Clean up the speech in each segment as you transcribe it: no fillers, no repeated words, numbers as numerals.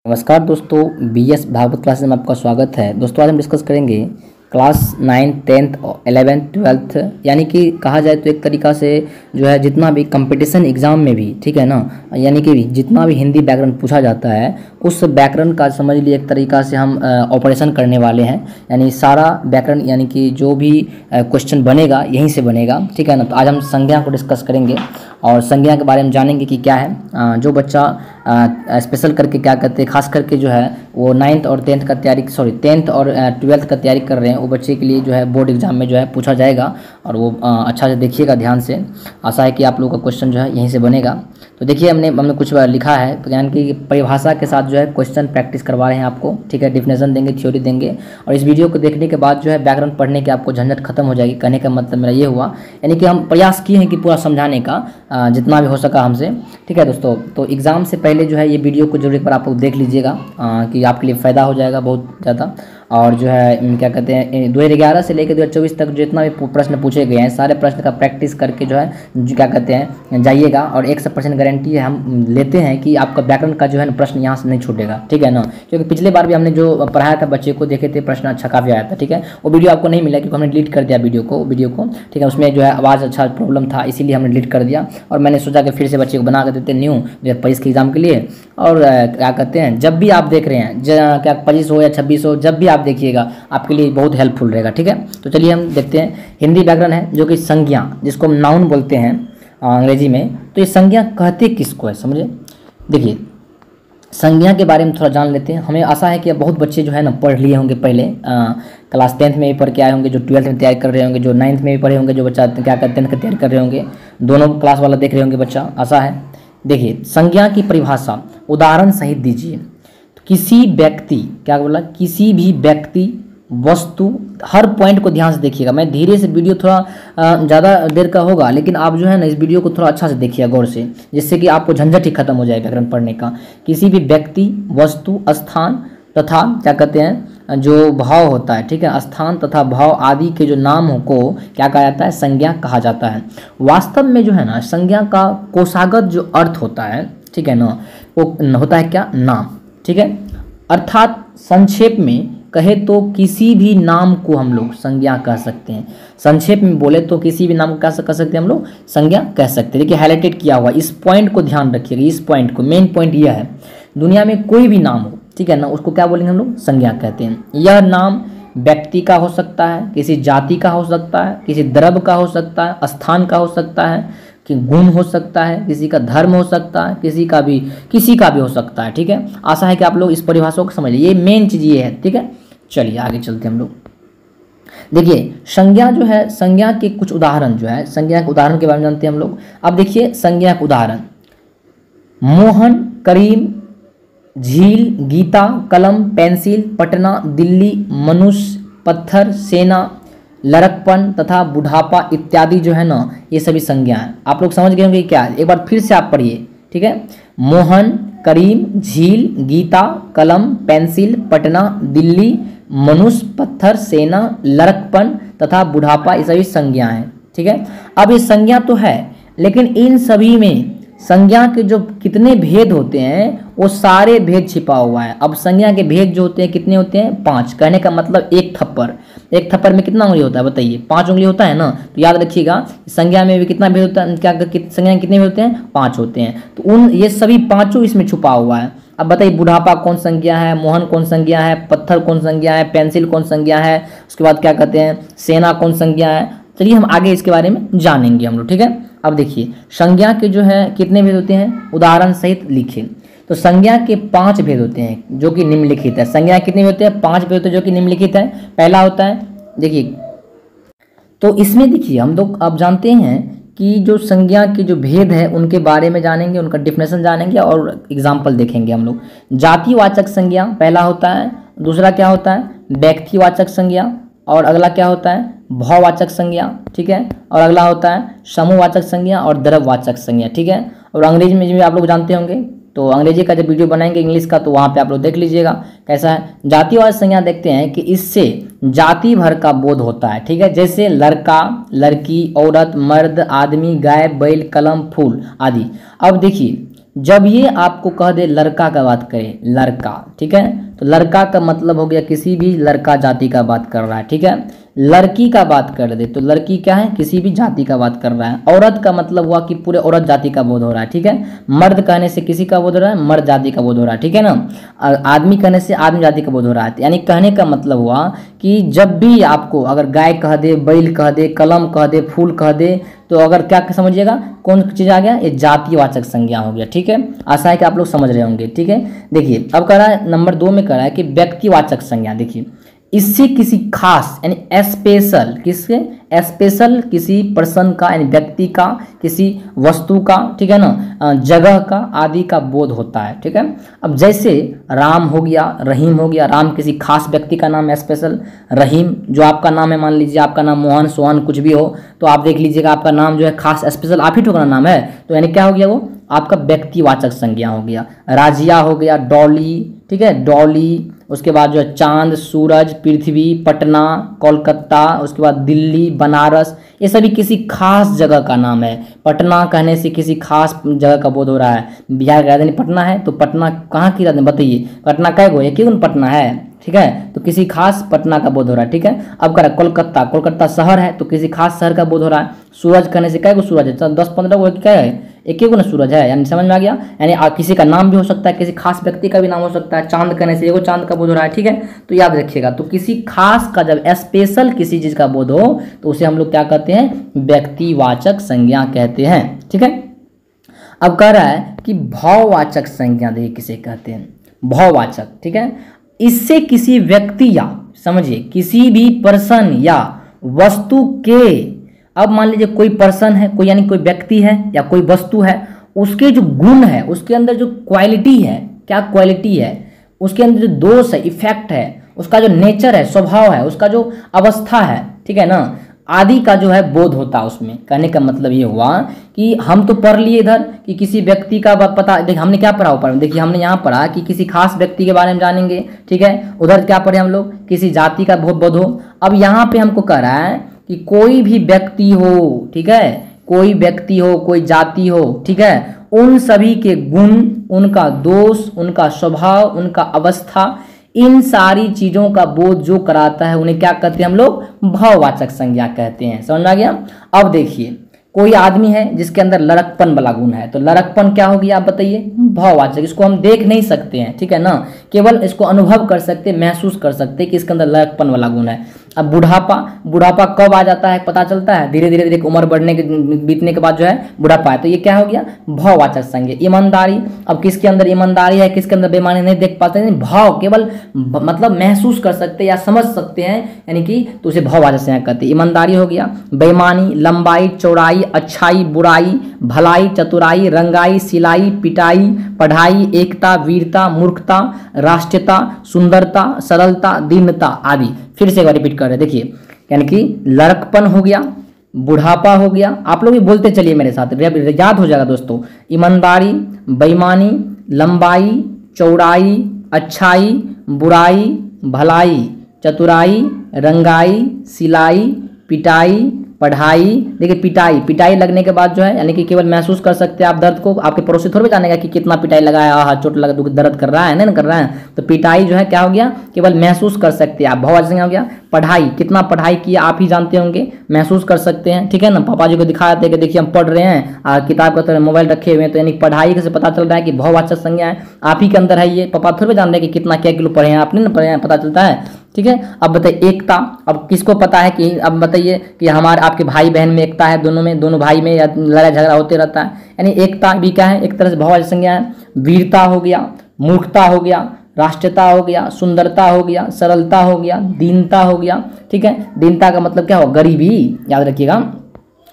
नमस्कार दोस्तों, BS Bhagavat classes में आपका स्वागत है। दोस्तों आज हम डिस्कस करेंगे क्लास 9, 10th, 11th, 12th, यानी कि कहा जाए तो एक तरीका से जो है जितना भी कंपटीशन एग्ज़ाम में भी, ठीक है ना, यानी कि जितना भी हिंदी व्याकरण पूछा जाता है उस व्याकरण का समझ लिए एक तरीका से हम ऑपरेशन करने वाले हैं। यानी सारा व्याकरण यानी कि जो भी क्वेश्चन बनेगा यहीं से बनेगा, ठीक है ना। तो आज हम संज्ञा को डिस्कस करेंगे और संज्ञा के बारे में जानेंगे कि क्या है। जो बच्चा स्पेशल करके क्या करते हैं, खास करके जो है वो 9th और 10th का तैयारी 10th और 12th का तैयारी कर रहे हैं, वो बच्चे के लिए जो है बोर्ड एग्जाम में जो है पूछा जाएगा और वो अच्छा से देखिएगा ध्यान से। आशा है कि आप लोगों का क्वेश्चन जो है यहीं से बनेगा। तो देखिए हमने कुछ लिखा है, यानी कि परिभाषा के साथ जो है क्वेश्चन प्रैक्टिस करवा रहे हैं आपको, ठीक है। डिफिनेशन देंगे, थ्योरी देंगे और इस वीडियो को देखने के बाद जो है व्याकरण पढ़ने के आपको झंझट खत्म हो जाएगी। कहने का मतलब मेरा ये हुआ, यानी कि हम प्रयास किए हैं कि पूरा समझाने का जितना भी हो सका हमसे, ठीक है दोस्तों। तो एग्ज़ाम से पहले जो है ये वीडियो को जरूर एक बार आप लोग देख लीजिएगा कि आपके लिए फ़ायदा हो जाएगा बहुत ज़्यादा। और जो है क्या कहते हैं 2011 से लेकर 2024 तक जितना भी प्रश्न पूछे गए हैं सारे प्रश्न का प्रैक्टिस करके जो है क्या कहते हैं जाइएगा और 100% गारंटी है हम लेते हैं कि आपका व्याकरण का जो है ना प्रश्न यहाँ से नहीं छूटेगा, ठीक है ना। क्योंकि पिछले बार भी हमने जो पढ़ाया था बच्चे को देखे थे, प्रश्न अच्छा काफ़ी आया था, ठीक है। वो वीडियो आपको नहीं मिला क्योंकि हमने डिलीट कर दिया वीडियो को, ठीक है। उसमें जो है आवाज़ अच्छा प्रॉब्लम था, इसीलिए हमने डिलीट कर दिया और मैंने सोचा कि फिर से बच्चे को बना कर देते न्यू 2025 के एग्ज़ाम के लिए। और क्या कहते हैं जब भी आप देख रहे हैं क्या 25 हो या 26 हो, जब भी आप देखिएगा आपके लिए बहुत हेल्पफुल रहेगा, ठीक है। तो चलिए हम देखते हैं हिंदी व्याकरण है जो कि संज्ञा, जिसको हम नाउन बोलते हैं अंग्रेजी में। तो ये संज्ञा कहते किसको है समझे। देखिए संज्ञा के बारे में थोड़ा जान लेते हैं। हमें आशा है कि अब बहुत बच्चे जो है ना पढ़ लिए होंगे पहले, क्लास 10th में भी पढ़ के आए होंगे, जो 12th में तैयारी कर रहे होंगे, जो 9th में भी पढ़े होंगे, जो बच्चा क्या कहते हैं 10th की तैयारी कर रहे होंगे, दोनों क्लास वाला देख रहे होंगे बच्चा, आशा है। देखिए संज्ञा की परिभाषा उदाहरण सहित दीजिए। तो किसी व्यक्ति, क्या बोला, किसी भी व्यक्ति, वस्तु, हर पॉइंट को ध्यान से देखिएगा। मैं धीरे से वीडियो थोड़ा ज़्यादा देर का होगा, लेकिन आप जो है ना इस वीडियो को थोड़ा अच्छा से देखिएगा गौर से, जिससे कि आपको झंझट ही खत्म हो जाए व्याकरण पढ़ने का। किसी भी व्यक्ति, वस्तु, स्थान तथा क्या कहते हैं जो भाव होता है, ठीक है, स्थान तथा भाव आदि के जो नाम को क्या कहा जाता है, संज्ञा कहा जाता है। वास्तव में जो है ना संज्ञा का कोशागत जो अर्थ होता है, ठीक है ना, वो होता है क्या, नाम, ठीक है। अर्थात संक्षेप में कहे तो किसी भी नाम को हम लोग संज्ञा कह सकते हैं। संक्षेप में बोले तो किसी भी नाम को क्या कह सकते हैं हम लोग, संज्ञा कह सकते हैं। देखिए हाईलाइटेड किया हुआ, इस पॉइंट को ध्यान रखिएगा। इस पॉइंट को, मेन पॉइंट यह है, दुनिया में कोई भी नाम हो, ठीक है ना, उसको क्या बोलेंगे हम लोग, संज्ञा कहते हैं। यह नाम व्यक्ति का हो सकता है, किसी जाति का हो सकता है, किसी द्रव्य का हो सकता है, स्थान का हो सकता है, कि गुण हो सकता है, किसी का धर्म हो सकता है, किसी का भी हो सकता है, ठीक है। आशा है कि आप लोग इस परिभाषा को समझ लीजिए, ये मेन चीज़ ये है, ठीक है। चलिए आगे चलते हैं हम लोग। देखिए संज्ञा जो है, संज्ञा के कुछ उदाहरण जो है, संज्ञा के उदाहरण के बारे में जानते हैं हम लोग। अब देखिए संज्ञा के उदाहरण, मोहन, करीम, झील, गीता, कलम, पेंसिल, पटना, दिल्ली, मनुष्य, पत्थर, सेना, लड़कपन तथा बुढ़ापा इत्यादि जो है ना ये सभी संज्ञा है। आप लोग समझ गए होंगे क्या, एक बार फिर से आप पढ़िए, ठीक है। मोहन, करीम, झील, गीता, कलम, पेंसिल, पटना, दिल्ली, मनुष्य, पत्थर, सेना, लड़कपन तथा बुढ़ापा ये सभी संज्ञा हैं, ठीक है। अब ये संज्ञा तो है, लेकिन इन सभी में संज्ञा के जो कितने भेद होते हैं वो सारे भेद छिपा हुआ है। अब संज्ञा के भेद जो होते हैं कितने होते हैं, 5। कहने का मतलब एक थप्पड़ में कितना उंगली होता है बताइए, 5 उंगली होता है ना। तो याद रखिएगा संज्ञा में भी कितना भेद होता है, संज्ञा में कितने भेद होते हैं, 5 होते हैं। तो ये सभी 5 इसमें छुपा हुआ है। अब बताइए बुढ़ापा कौन संज्ञा है, मोहन कौन संज्ञा है, पत्थर कौन संज्ञा है, पेंसिल कौन संज्ञा है, उसके बाद क्या कहते हैं सेना कौन संज्ञा है। चलिए हम आगे इसके बारे में जानेंगे हम लोग, ठीक है। अब देखिए संज्ञा के जो है कितने भेद होते हैं, उदाहरण सहित लिखिए। तो संज्ञा के 5 भेद होते हैं जो कि निम्नलिखित है। संज्ञा कितने होते हैं, 5 भेद होते हैं जो कि निम्नलिखित है। पहला होता है, देखिए तो इसमें देखिए हम लोग अब जानते हैं कि जो संज्ञा के जो भेद है उनके बारे में जानेंगे, उनका डिफिनेशन जानेंगे और एग्जाम्पल देखेंगे हम लोग। जातिवाचक संज्ञा पहला होता है, दूसरा क्या होता है, व्यक्तिवाचक संज्ञा, और अगला क्या होता है, भाववाचक संज्ञा, ठीक है। और अगला होता है समूहवाचक संज्ञा और द्रव्यवाचक संज्ञा, ठीक है। और अंग्रेजी में भी आप लोग जानते होंगे, तो अंग्रेजी का जब वीडियो बनाएंगे इंग्लिश का तो वहाँ पे आप लोग देख लीजिएगा कैसा है। जातिवाचक संज्ञा देखते हैं कि इससे जाति भर का बोध होता है, ठीक है। जैसे लड़का, लड़की, औरत, मर्द, आदमी, गाय, बैल, कलम, फूल आदि। अब देखिए जब ये आपको कह दे लड़का का बात करे, लड़का, ठीक है, तो लड़का का मतलब हो गया किसी भी लड़का जाति का बात कर रहा है, ठीक है। लड़की का बात कर दे तो लड़की क्या है, किसी भी जाति का बात कर रहा है। औरत का मतलब हुआ कि पूरे औरत जाति का बोध हो रहा है, ठीक है। मर्द कहने से किसी का बोध हो रहा है, मर्द जाति का बोध हो रहा है, ठीक है ना। आदमी कहने से आदमी जाति का बोध हो रहा है। यानी कहने का मतलब हुआ कि जब भी आपको अगर गाय कह दे, बैल कह दे, कलम कह दे, फूल कह दे, तो अगर क्या समझिएगा, कौन चीज़ आ गया, ये जातिवाचक संज्ञा हो गया, ठीक है। आशा है कि आप लोग समझ रहे होंगे, ठीक है। देखिए अब कह रहा है नंबर 2 में कह रहा है कि व्यक्तिवाचक संज्ञा। देखिए इससे किसी खास यानी स्पेशल, किसके स्पेशल, किसी पर्सन का यानी व्यक्ति का, किसी वस्तु का, ठीक है ना, जगह का आदि का बोध होता है, ठीक है। अब जैसे राम हो गया, रहीम हो गया। राम किसी खास व्यक्ति का नाम है, स्पेशल। रहीम जो आपका नाम है, मान लीजिए आपका नाम मोहन, सोहन कुछ भी हो, तो आप देख लीजिएगा आपका नाम जो है खास स्पेशल आप ही ठोकना नाम है, तो यानी क्या हो गया, वो आपका व्यक्तिवाचक संज्ञा हो गया। राजिया हो गया, डॉली, ठीक है, डॉली। उसके बाद जो है चांद, सूरज, पृथ्वी, पटना, कोलकाता, उसके बाद दिल्ली, बनारस, ये सभी किसी खास जगह का नाम है। पटना कहने से किसी खास जगह का बोध हो रहा है। बिहार की राजधानी पटना है, तो पटना कहाँ की राजधानी बताइए, पटना कै गो, एक ही पटना है, ठीक है, तो किसी खास पटना का बोध हो रहा है, ठीक है। अब कह रहा है कोलकाता, कोलकाता शहर है, तो किसी खास शहर का बोध हो रहा है। सूरज कहने से कै गो सूरज है, 10-15 गो क्या है, एक ही को ना सूरज है, यानी समझ में आ गया। यानी किसी का नाम भी हो सकता है, किसी खास व्यक्ति का भी नाम हो सकता है। चांद कहने से एगो चांद का बोध हो रहा है, ठीक है, तो याद रखिएगा। तो किसी खास का जब स्पेशल किसी चीज का बोध हो तो उसे हम लोग क्या कहते हैं, व्यक्तिवाचक संज्ञा कहते हैं, ठीक है। अब कह रहा है कि भाववाचक संज्ञा देखिए किसे कहते हैं, भाववाचक, ठीक है। इससे किसी व्यक्ति या समझिए किसी भी पर्सन या वस्तु के, अब मान लीजिए कोई पर्सन है, कोई यानी कोई व्यक्ति है या कोई वस्तु है, उसके जो गुण है, उसके अंदर जो क्वालिटी है, क्या क्वालिटी है, उसके अंदर जो दोष है, इफेक्ट है, उसका जो नेचर है, स्वभाव है, उसका जो अवस्था है, ठीक है ना, आदि का जो है बोध होता है उसमें। कहने का मतलब ये हुआ कि हम तो पढ़ लिए इधर कि किसी व्यक्ति का पता, देखिए हमने क्या पढ़ा ऊपर में, देखिए हमने यहाँ पढ़ा कि किसी खास व्यक्ति के बारे में जानेंगे, ठीक है। उधर क्या पढ़े हम लोग, किसी जाति का बोध हो। अब यहाँ पे हमको कह रहा है कि कोई भी व्यक्ति हो, ठीक है, कोई व्यक्ति हो, कोई जाति हो, ठीक है, उन सभी के गुण, उनका दोष, उनका स्वभाव, उनका अवस्था, इन सारी चीजों का बोध जो कराता है उन्हें क्या कहते हैं हम लोग, भाववाचक संज्ञा कहते हैं। समझ में आ गया। अब देखिए कोई आदमी है जिसके अंदर लड़कपन वाला गुण है, तो लड़कपन क्या होगी आप बताइए, भाववाचक। इसको हम देख नहीं सकते हैं, ठीक है ना, केवल इसको अनुभव कर सकते, महसूस कर सकते कि इसके अंदर लड़कपन वाला गुण है। अब बुढ़ापा, बुढ़ापा कब आ जाता है पता चलता है, धीरे धीरे धीरे उम्र बढ़ने के बीतने के बाद जो है बुढ़ापा है, तो ये क्या हो गया, भाववाचक संज्ञा। ईमानदारी, अब किसके अंदर ईमानदारी है, किसके अंदर बेईमानी नहीं देख पाते, भाव केवल मतलब महसूस कर सकते या समझ सकते हैं, यानी कि तो उसे भाववाचक संज्ञा कहते हैं। ईमानदारी हो गया, बेईमानी, लंबाई, चौड़ाई, अच्छाई, बुराई, भलाई, चतुराई, रंगाई, सिलाई, पिटाई, पढ़ाई, एकता, वीरता, मूर्खता, राष्ट्रीयता, सुंदरता, सरलता, दीनता आदि। फिर से एक बार रिपीट कर रहे हैं, देखिए यानी कि लड़कपन हो गया, बुढ़ापा हो गया, आप लोग भी बोलते चलिए मेरे साथ, याद हो जाएगा दोस्तों। ईमानदारी, बेईमानी, लंबाई, चौड़ाई, अच्छाई, बुराई, भलाई, चतुराई, रंगाई, सिलाई, पिटाई, पढ़ाई। देखिए पिटाई, पिटाई लगने के बाद जो है यानी कि केवल महसूस कर सकते हैं आप दर्द को, आपके पड़ोसी थोड़ा भी जानेगा कि कितना पिटाई लगाया, आहा चोट लगा, दर्द कर रहा है, नहीं कर रहा है, तो पिटाई जो है क्या हो गया, केवल महसूस कर सकते हैं आप, भाववाचक संज्ञा हो गया। पढ़ाई, कितना पढ़ाई किया आप ही जानते होंगे, महसूस कर सकते हैं, ठीक है ना। पापा जी को दिखाते हैं कि देखिए हम पढ़ रहे हैं, किताब का तरह मोबाइल रखे हुए हैं, तो यानी पढ़ाई से पता चल रहा है कि भाववाचक संज्ञा है, आप ही के अंदर है ये। पापा थोड़ा भी जान रहे हैं कि कितना क्या किलो पढ़े हैं, आपने ना पढ़े हैं, पता चलता है, ठीक है। अब बताइए एकता, अब किसको पता है कि, अब बताइए कि हमारे आपके भाई बहन में एकता है, दोनों में, दोनों भाई में या लड़ाई झगड़ा होते रहता है, यानी एकता भी क्या है, एक तरह से भाववाचक संज्ञा है। वीरता हो गया, मूर्खता हो गया, राष्ट्रीयता हो गया, सुंदरता हो गया, सरलता हो गया, दीनता हो गया, ठीक है। दीनता का मतलब क्या हो, गरीबी, याद रखिएगा।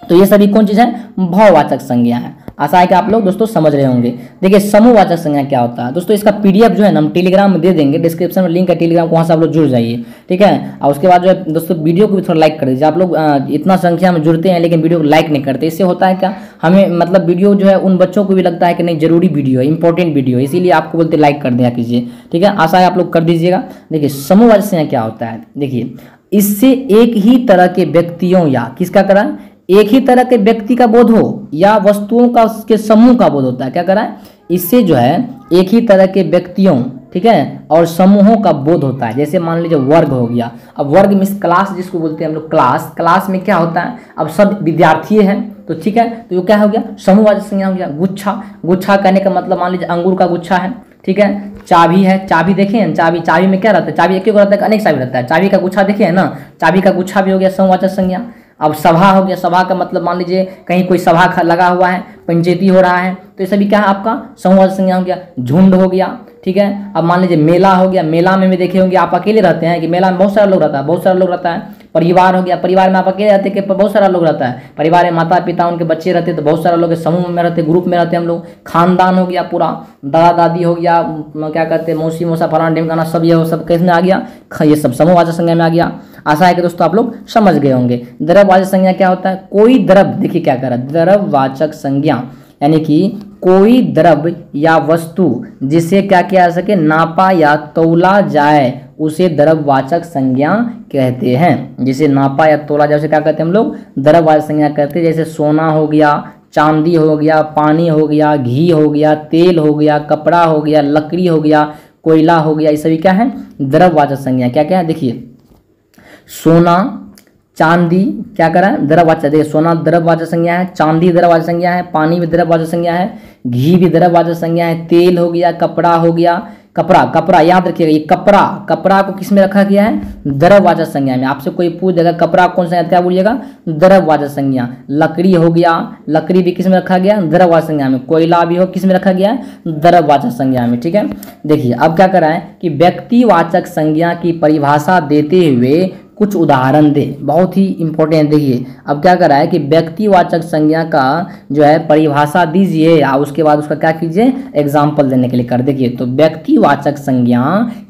तो ये सभी कौन चीज़ है, भाववाचक संज्ञा है। आशा है कि आप लोग दोस्तों समझ रहे होंगे। देखिए समूहवाचक संज्ञा क्या होता है दोस्तों, इसका पीडीएफ जो है ना हम टेलीग्राम में दे देंगे, डिस्क्रिप्शन में लिंक है टेलीग्राम, वहाँ से आप लोग जुड़ जाइए, ठीक है। और उसके बाद जो है दोस्तों वीडियो को भी थोड़ा लाइक कर दीजिए। आप लोग इतना संख्या में जुड़ते हैं लेकिन वीडियो को लाइक नहीं करते, इससे होता है क्या, हमें मतलब वीडियो जो है उन बच्चों को भी लगता है कि नहीं जरूरी वीडियो है, इंपॉर्टेंट वीडियो है, इसीलिए आपको बोलते लाइक कर दिया कीजिए, ठीक है। आशा है आप लोग कर दीजिएगा। देखिए समूहवाचक संज्ञा क्या होता है, देखिए इससे एक ही तरह के व्यक्तियों या किसका करा, एक ही तरह के व्यक्ति का बोध हो या वस्तुओं का के समूह का बोध होता है। क्या करा है, इससे जो है एक ही तरह के व्यक्तियों, ठीक है, और समूहों का बोध होता है। जैसे मान लीजिए वर्ग हो गया, अब वर्ग मीन्स क्लास जिसको बोलते हैं हम लोग, क्लास में क्या होता है, अब सब विद्यार्थी हैं तो ठीक है, तो ये क्या हो गया, समूहवाचक संज्ञा हो गया। गुच्छा कहने का मतलब मान लीजिए अंगूर का गुच्छा है, ठीक है। चाबी है, चाबी देखें, चाबी में क्या रहता है, चाबी एक ही रहता है, अनेक चाबी रहता है। चाबी का गुच्छा देखे ना, चाबी का गुच्छा भी हो गया समूहवाचक संज्ञा। अब सभा हो गया, सभा का मतलब मान लीजिए कहीं कोई सभा लगा हुआ है, पंचायती हो रहा है, तो ये सभी क्या है आपका समूहवाचक संज्ञा हो गया। झुंड हो गया, ठीक है। अब मान लीजिए मेला हो गया, मेला में भी देखे होंगे आप अकेले रहते हैं कि मेला में बहुत सारा लोग रहता है, परिवार हो गया, परिवार में आप अकेले रहते हैं कि बहुत सारा लोग रहता है, परिवार में माता पिता उनके बच्चे रहते हैं तो बहुत सारा लोग समूह में रहते, ग्रुप में रहते हैं हम लोग। खानदान हो गया पूरा, दादा दादी हो गया, क्या कहते हैं मौसी मौसा फलाना ढिमकाना, सब ये सब किस में आ गया, ये सब समूहवाचक संज्ञा में आ गया। आशा है कि दोस्तों आप लोग समझ गए होंगे। द्रव्यवाचक संज्ञा क्या होता है, कोई द्रव्य, देखिए क्या कर रहा है, द्रव्यवाचक संज्ञा यानी कि कोई द्रव्य या वस्तु जिसे क्या किया जा सके, नापा या तौला जाए, उसे द्रव्यवाचक संज्ञा कहते हैं। जिसे नापा या तौला जाए उसे क्या कहते हैं हम लोग, द्रव्यवाचक संज्ञा कहते हैं। जैसे सोना हो गया, चांदी हो गया, पानी हो गया, घी हो गया, तेल हो गया, कपड़ा हो गया, लकड़ी हो गया, कोयला हो गया, ये सभी क्या है, द्रव्यवाचक संज्ञा। क्या क्या है देखिए, सोना चांदी क्या करा है, द्रव्यवाचक, देखिए सोना द्रव्यवाचक संज्ञा है, चांदी द्रव्यवाचक संज्ञा है, पानी भी द्रव्यवाचक संज्ञा है, घी भी द्रव्यवाचक संज्ञा है, तेल हो गया, कपड़ा हो गया, कपड़ा याद रखिएगा, ये कपड़ा को किस में रखा गया है, द्रव्यवाचक संज्ञा में। आपसे कोई पूछ देगा कपड़ा कौन सा है, क्या बोलिएगा, द्रव्यवाचक संज्ञा। लकड़ी हो गया, लकड़ी भी किस में रखा गया, द्रव्यवाचक संज्ञा में। कोयला भी हो, किस में रखा गया है, द्रव्यवाचक संज्ञा में, ठीक है। देखिए अब क्या करा है कि व्यक्तिवाचक संज्ञा की परिभाषा देते हुए कुछ उदाहरण दे, बहुत ही इंपॉर्टेंट। देखिए अब क्या कर रहा है कि व्यक्तिवाचक संज्ञा का जो है परिभाषा दीजिए और उसके बाद उसका क्या कीजिए, एग्जाम्पल देने के लिए कर। देखिए तो व्यक्तिवाचक संज्ञा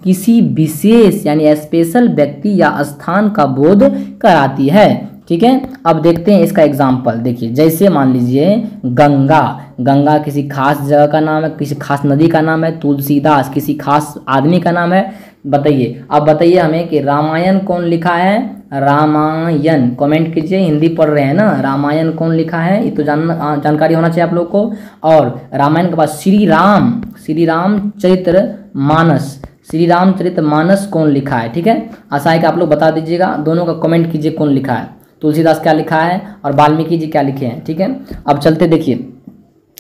किसी विशेष यानी स्पेशल व्यक्ति या स्थान का बोध कराती है, ठीक है। अब देखते हैं इसका एग्जाम्पल। देखिए जैसे मान लीजिए गंगा किसी खास जगह का नाम है, किसी खास नदी का नाम है। तुलसीदास किसी खास आदमी का नाम है। बताइए, अब बताइए हमें कि रामायण कौन लिखा है, रामायण कमेंट कीजिए, हिंदी पढ़ रहे हैं ना, रामायण कौन लिखा है ये तो जानकारी होना चाहिए आप लोग को। और रामायण के बाद श्री रामचरित मानस कौन लिखा है, ठीक है। आशा है कि आप लोग बता दीजिएगा, दोनों का कमेंट कीजिए कौन लिखा है, तुलसीदास क्या लिखा है और वाल्मीकि जी क्या लिखे हैं, ठीक है। अब चलते देखिए,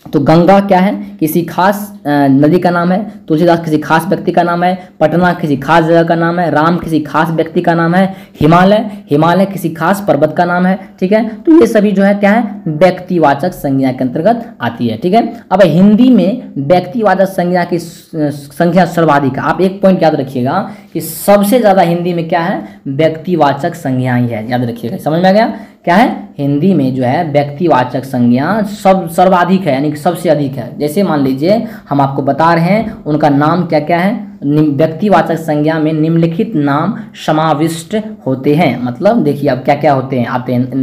तो गंगा क्या है, किसी खास नदी का नाम है। तुलसीदास किसी खास व्यक्ति का नाम है। पटना किसी खास जगह का नाम है। राम किसी खास व्यक्ति का नाम है। हिमालय किसी खास पर्वत का नाम है, ठीक है। तो ये सभी जो है क्या है, व्यक्तिवाचक संज्ञा के अंतर्गत आती है, ठीक है। अब हिंदी में व्यक्तिवाचक संज्ञा की संख्या सर्वाधिक है। आप एक पॉइंट याद रखिएगा कि सबसे ज्यादा हिंदी में क्या है, व्यक्तिवाचक संज्ञाएं है, याद रखिएगा। समझ में आ गया, क्या है, हिंदी में जो है व्यक्तिवाचक संज्ञा सर्वाधिक है, यानी कि सबसे अधिक है। जैसे मान लीजिए हम आपको बता रहे हैं उनका नाम क्या क्या है, व्यक्तिवाचक संज्ञा में निम्नलिखित नाम समाविष्ट होते हैं। मतलब देखिए अब क्या क्या आते हैं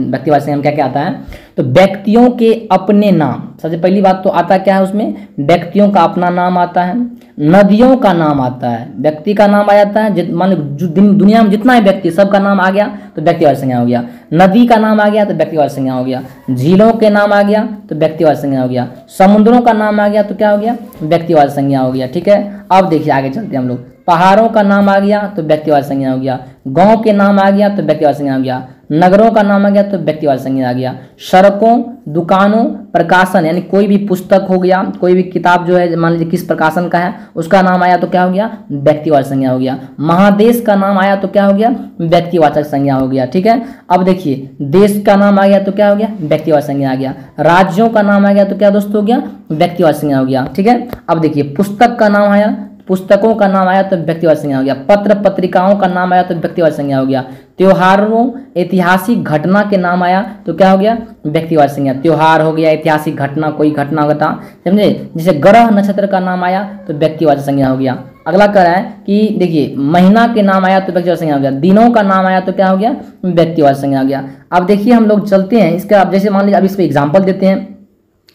व्यक्तिवाचक संज्ञा में क्या क्या आता है। तो व्यक्तियों के अपने नाम, सबसे पहली बात तो आता क्या है उसमें, व्यक्तियों का अपना नाम आता है। नदियों का नाम आता है, व्यक्ति का नाम आ जाता है, मान लो दुनिया में जितना है व्यक्ति सबका नाम आ गया तो व्यक्तिवाचक संज्ञा हो गया। नदी का नाम आ गया तो व्यक्तिवाचक संज्ञा हो गया। झीलों के नाम आ गया तो व्यक्तिवाचक संज्ञा हो गया। समुद्रों का नाम आ गया तो क्या हो गया, व्यक्तिवाचक संज्ञा हो गया, ठीक है। अब देखिए आगे चलते हैं हम लोग। पहाड़ों का नाम आ गया तो व्यक्तिवाचक संज्ञा हो गया। गांव के नाम आ गया तो व्यक्तिवाचक संज्ञा हो गया। नगरों का नाम आ गया तो व्यक्तिवाचक संज्ञा आ गया। सड़कों, दुकानों, प्रकाशन यानी कोई भी पुस्तक हो गया, कोई भी किताब जो है मान लीजिए किस प्रकाशन का है उसका नाम आया तो क्या हो गया, व्यक्तिवाचक संज्ञा हो गया। महादेश का नाम आया तो क्या हो गया, व्यक्तिवाचक संज्ञा हो गया, ठीक है। अब देखिए देश का नाम आ गया तो क्या हो गया, व्यक्तिवाचक संज्ञा आ गया। राज्यों का नाम आ गया तो क्या दोस्तों हो गया, व्यक्तिवाचक संज्ञा हो गया, ठीक है। अब देखिए पुस्तक का नाम आया, पुस्तकों का नाम आया तो व्यक्तिवाचक संज्ञा हो गया। पत्र पत्रिकाओं का नाम आया तो व्यक्तिवाचक संज्ञा हो गया। त्योहारों, ऐतिहासिक घटना के नाम आया तो क्या हो गया, व्यक्तिवाचक संज्ञा। त्योहार हो गया, ऐतिहासिक घटना, कोई घटना घटा, समझे। जैसे ग्रह नक्षत्र का नाम आया तो व्यक्तिवाचक संज्ञा हो गया। अगला कह रहा है कि देखिए महीना के नाम आया तो व्यक्तिवाचक संज्ञा हो गया। दिनों का नाम आया तो क्या हो गया, व्यक्तिवाचक संज्ञा हो गया। अब देखिए हम लोग चलते हैं इसका, अब जैसे मान लीजिए अब इस पर एग्जाम्पल देते हैं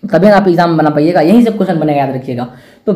तभी आप एग्जाम बना पाइएगा, यहीं से क्वेश्चन बनेगा, याद रखिएगा। तो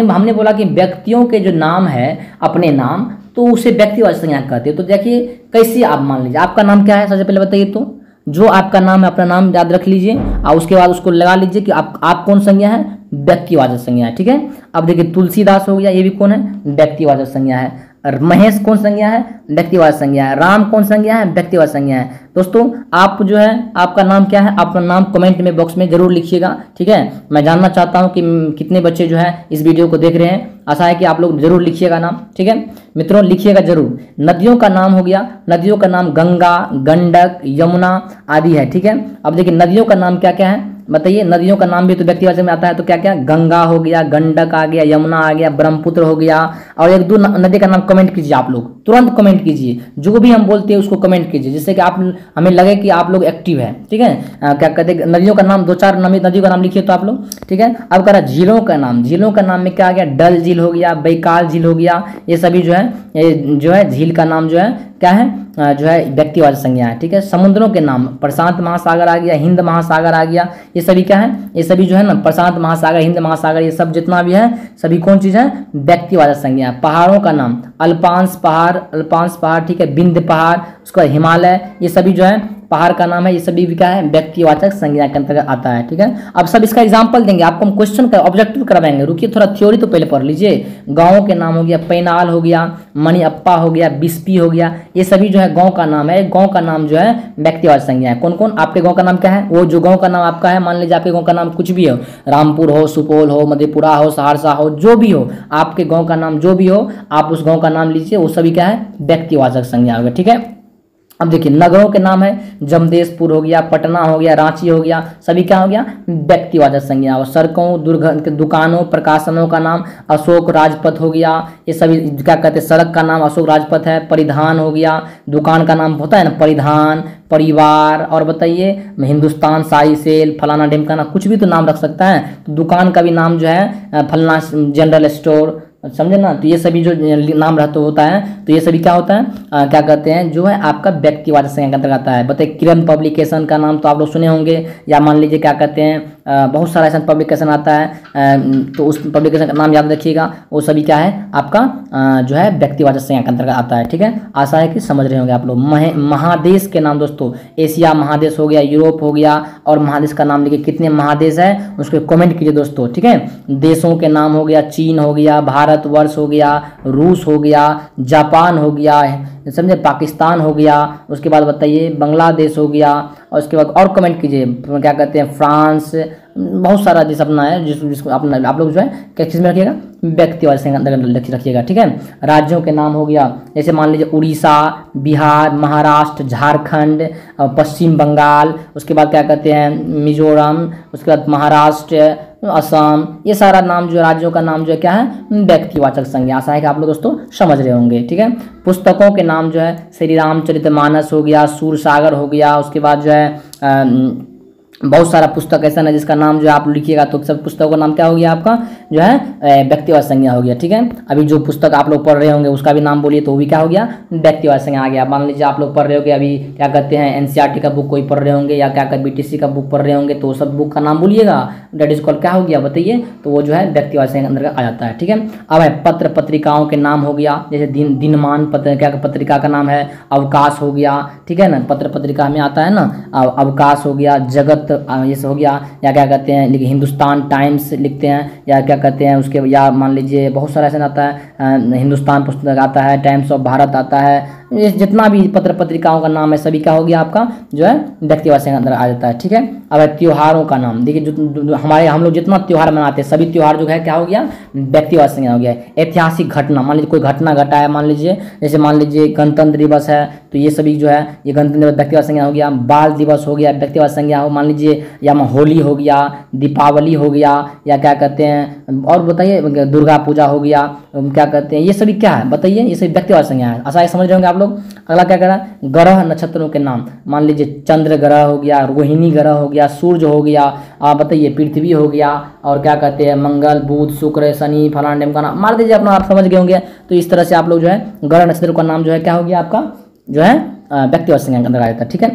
हमने बोला कि व्यक्तियों के जो नाम है अपने नाम, तो उसे व्यक्तिवाचक संज्ञा कहते हैं। तो देखिए कैसे, आप मान लीजिए आपका नाम क्या है, सबसे पहले बताइए। तो जो आपका नाम है अपना नाम याद रख लीजिए और उसके बाद उसको लगा लीजिए कि आप कौन संज्ञा है, व्यक्तिवाचक संज्ञा है। ठीक है, अब देखिए तुलसीदास हो गया, ये भी कौन है, व्यक्तिवाचक संज्ञा है। महेश कौन संज्ञा है, व्यक्तिवाचक संज्ञा है। राम कौन संज्ञा है, व्यक्तिवाचक संज्ञा है। दोस्तों आप जो है आपका नाम क्या है, अपना नाम कमेंट में बॉक्स में जरूर लिखिएगा। ठीक है, मैं जानना चाहता हूं कि कितने बच्चे जो है इस वीडियो को देख रहे हैं। आशा है कि आप लोग जरूर लिखिएगा नाम। ठीक है मित्रों, लिखिएगा जरूर। नदियों का नाम हो गया, नदियों का नाम गंगा, गंडक, यमुना आदि है। ठीक है, अब देखिए नदियों का नाम क्या क्या है बताइए। नदियों का नाम भी तो व्यक्तिवाचक में आता है, तो क्या क्या, गंगा हो गया, गंडक आ गया, यमुना आ गया, ब्रह्मपुत्र हो गया। और एक दो नदी का नाम कमेंट कीजिए, आप लोग तुरंत कमेंट कीजिए, जो भी हम बोलते हैं उसको कमेंट कीजिए, जिससे कि आप हमें लगे कि आप लोग एक्टिव है। ठीक है, क्या कहते हैं, नदियों का नाम 2-4 नदियों का नाम लिखिए तो आप लोग। ठीक है, अब करा झीलों का नाम। झीलों का नाम में क्या आ गया, डल झील हो गया, बैकाल झील हो गया। ये सभी जो है झील का नाम जो है क्या है, जो है व्यक्तिवाचक संज्ञा है। ठीक है, समुद्रों के नाम, प्रशांत महासागर आ गया, हिंद महासागर आ गया। ये सभी क्या है, ये सभी जो है ना, प्रशांत महासागर, हिंद महासागर, ये सब जितना भी है सभी कौन चीज है, व्यक्तिवाचक संज्ञा है। पहाड़ों का नाम, अल्पांश पहाड़, ठीक है, विंध्य पहाड़, उसके बाद हिमालय, ये सभी जो है पहाड़ का नाम है। ये सभी भी क्या है, व्यक्तिवाचक संज्ञा के अंतर्गत आता है। ठीक है, अब सब इसका एग्जांपल देंगे आपको, हम क्वेश्चन का ऑब्जेक्टिव करवाएंगे। रुकिए थोड़ा थ्योरी तो पहले पढ़ लीजिए। गाँव के नाम हो गया, पैनाल हो गया, मणिअप्पा हो गया, बिस्पी हो गया, ये सभी जो है गाँव का नाम है। गाँव का नाम जो है व्यक्तिवाचक संज्ञा है। कौन कौन, आपके गाँव का नाम क्या है, वो जो गाँव का नाम आपका है, मान लीजिए आपके गाँव का नाम कुछ भी हो, रामपुर हो, सुपौल हो, मधेपुरा हो, सहरसा हो, जो भी हो, आपके गाँव का नाम जो भी हो, आप उस गाँव का नाम लीजिए, वो सभी क्या है, व्यक्तिवाचक संज्ञा होगा। ठीक है, अब देखिए नगरों के नाम है, जमशेदपुर हो गया, पटना हो गया, रांची हो गया, सभी क्या हो गया, व्यक्तिवाचक संज्ञा। और सड़कों, दुकानों, प्रकाशनों का नाम अशोक राजपथ हो गया, ये सभी क्या कहते हैं, सड़क का नाम अशोक राजपथ है। परिधान हो गया, दुकान का नाम होता है ना परिधान। परिवार, और बताइए हिंदुस्तान शाही सेल, फलाना ढिमकाना, कुछ भी तो नाम रख सकता है। तो दुकान का भी नाम जो है फलाना जनरल स्टोर, समझे ना। तो ये सभी जो नाम रहता होता है, तो ये सभी क्या होता है, क्या कहते हैं, जो है आपका व्यक्तिवाचक संज्ञा के अंतर्गत आता है। बताइए किरण पब्लिकेशन का नाम तो आप लोग सुने होंगे, या मान लीजिए क्या कहते हैं, बहुत सारा ऐसा पब्लिकेशन आता है, तो उस पब्लिकेशन का नाम याद रखिएगा। वो सभी क्या है आपका जो है व्यक्तिवाचक संज्ञा के अंतर्गत आता है। ठीक है, आशा है कि समझ रहे होंगे आप लोग। महादेश के नाम दोस्तों, एशिया महादेश हो गया, यूरोप हो गया, और महादेश का नाम लिखिए, कितने महादेश है उसको कमेंट कीजिए दोस्तों। ठीक है, देशों के नाम हो गया, चीन हो गया, भारतवर्ष हो गया, रूस हो गया, जापान हो गया, समझे, पाकिस्तान हो गया, उसके बाद बताइए बांग्लादेश हो गया, और उसके बाद और कमेंट कीजिए क्या कहते हैं, फ्रांस, बहुत सारा देश अपना है जिसको अपना आप लोग जो है क्या चीज़ में रखिएगा, व्यक्तिवाचक संज्ञा के अंदर रखिएगा। ठीक है, राज्यों के नाम हो गया, जैसे मान लीजिए उड़ीसा, बिहार, महाराष्ट्र, झारखंड, पश्चिम बंगाल, उसके बाद क्या कहते हैं मिजोरम, उसके बाद महाराष्ट्र, असम, ये सारा नाम जो राज्यों का नाम जो है क्या है, व्यक्तिवाचक संज्ञा। आशा है कि आप लोग दोस्तों समझ रहे होंगे। ठीक है, पुस्तकों के नाम जो है श्री रामचरितमानस हो गया, सूरसागर हो गया, उसके बाद जो है बहुत सारा पुस्तक ऐसा है जिसका नाम जो आप लिखिएगा तो सब पुस्तकों का नाम क्या हो गया आपका, जो है व्यक्तिवाचक संज्ञा हो गया। ठीक है, अभी जो पुस्तक आप लोग पढ़ रहे होंगे उसका भी नाम बोलिए, तो वो भी क्या हो गया, व्यक्तिवाचक संज्ञा आ गया। मान लीजिए आप लोग पढ़ रहे होंगे अभी क्या कहते हैं एनसीईआरटी का बुक कोई पढ़ रहे होंगे, या क्या कहते बीटीसी का बुक पढ़ रहे होंगे, तो सब बुक का नाम बोलिएगा, डेट इज कॉल्ड क्या हो गया बताइए, तो वो जो है व्यक्तिवाचक संज्ञा के अंदर आ जाता है। ठीक है, अब है पत्र पत्रिकाओं के नाम हो गया, जैसे दिनमान क्या पत्रिका का नाम है, अवकाश हो गया। ठीक है ना, पत्र पत्रिका में आता है ना, अवकाश हो गया, जगत ये सब हो गया, या क्या कहते हैं लिखिए हिंदुस्तान टाइम्स लिखते हैं, या क्या कहते हैं उसके, या मान लीजिए बहुत सारा ऐसा आता है, हिंदुस्तान पुस्तक आता है, टाइम्स ऑफ भारत आता है, ये जितना भी पत्र पत्रिकाओं का नाम है सभी क्या हो गया आपका, जो है व्यक्तिवाचक के अंदर आ जाता है। ठीक है, अब है त्योहारों का नाम, देखिए जो हमारे हम लोग जितना त्योहार मनाते हैं सभी त्योहार जो है क्या हो गया, व्यक्तिवाचक संज्ञा हो गया। ऐतिहासिक घटना, मान लीजिए कोई घटना घटा है, मान लीजिए जैसे मान लीजिए गणतंत्र दिवस है, तो ये सभी जो है ये गणतंत्र दिवस व्यक्तिवाचक संज्ञा हो गया। बाल दिवस हो गया व्यक्तिवाचक संज्ञा हो, मान लीजिए, या होली हो गया, दीपावली हो गया, या क्या कहते हैं और बताइए दुर्गा पूजा हो गया, क्या कहते हैं, ये सभी क्या है बताइए, ये सभी व्यक्तिवाचक संज्ञा है। आशा समझ रहे होंगे आप लोग। अगला क्या करा, ग्रह नक्षत्रों के नाम, मान लीजिए चंद्र ग्रह हो गया, रोहिणी ग्रह हो गया, सूर्य हो गया, आप बताइए पृथ्वी हो गया, और क्या कहते हैं मंगल, बुध, शुक्र, शनि, फलाना का नाम मार दीजिए अपना, आप समझ गए होंगे। तो इस तरह से आप लोग जो है ग्रह नक्षत्रों का नाम जो है क्या हो गया आपका, जो है व्यक्तिवाचक संज्ञा के अंदर आ जाता है। ठीक है,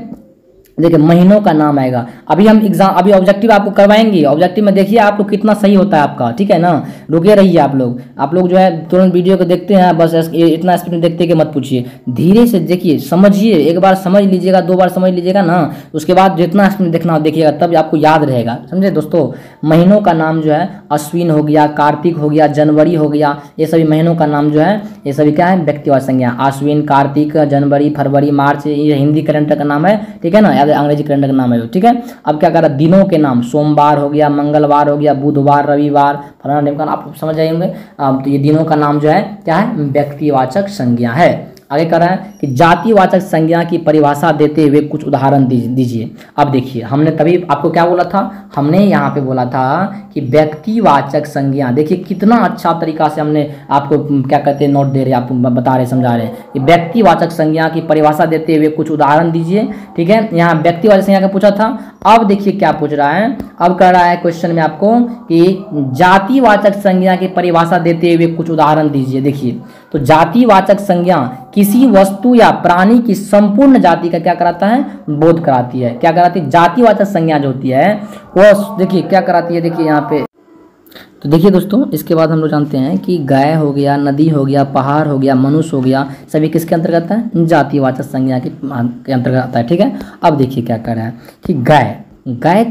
देखिए महीनों का नाम आएगा। अभी ऑब्जेक्टिव आपको करवाएंगे, ऑब्जेक्टिव में देखिए आप लोग कितना सही होता है आपका, ठीक है ना। रुके रहिए आप लोग जो है तुरंत वीडियो को देखते हैं, बस इतना स्पीड में देखते कि मत पूछिए, धीरे से देखिए, समझिए, एक बार समझ लीजिएगा, 2 बार समझ लीजिएगा ना, उसके बाद जितना स्पीड देखना देखिएगा तब आपको याद रहेगा, समझे दोस्तों। महीनों का नाम जो है अश्विन हो गया, कार्तिक हो गया, जनवरी हो गया, ये सभी महीनों का नाम जो है ये सभी क्या है, व्यक्तिवाचक संज्ञा। अश्विन, कार्तिक, जनवरी, फरवरी, मार्च, ये हिंदी कैलेंडर का नाम है, ठीक है ना, अंग्रेजी कैलेंडर का नाम है, ठीक है। अब क्या कर रहा है, दिनों के नाम, सोमवार हो गया, मंगलवार हो गया, बुधवार, रविवार, फलाना ढिमकाना, आप समझ जाएंगे। तो ये दिनों का नाम जो है क्या है, व्यक्तिवाचक संज्ञा है। आगे कर रहा है कि जातिवाचक संज्ञा की परिभाषा देते हुए कुछ उदाहरण दीजिए। अब देखिए हमने तभी आपको क्या बोला था, हमने यहाँ पे बोला था कि व्यक्तिवाचक संज्ञा, देखिए कितना अच्छा तरीका से हमने आपको क्या कहते हैं नोट दे रहे, आपको बता रहे, समझा रहे हैं कि व्यक्तिवाचक संज्ञा की परिभाषा देते हुए कुछ उदाहरण दीजिए, ठीक है। यहाँ व्यक्तिवाचक संज्ञा का पूछा था, अब देखिए क्या पूछ रहा है, अब कह रहा है क्वेश्चन में आपको कि जातिवाचक संज्ञा की परिभाषा देते हुए कुछ उदाहरण दीजिए। देखिए तो जातिवाचक संज्ञा किसी वस्तु या प्राणी की संपूर्ण जाति का क्या कराता है, बोध कराती है। क्या कराती है, जातिवाचक संज्ञा जो होती है वो देखिए क्या कराती है, देखिए यहाँ पे। तो देखिए दोस्तों इसके बाद हम लोग जानते हैं कि गाय हो गया, नदी हो गया, पहाड़ हो गया, मनुष्य हो गया, सभी किसके अंतर्गत आता है, जातिवाचक संज्ञा के अंतर्गत आता है, ठीक है। अब देखिए क्या कर रहा है कि गाय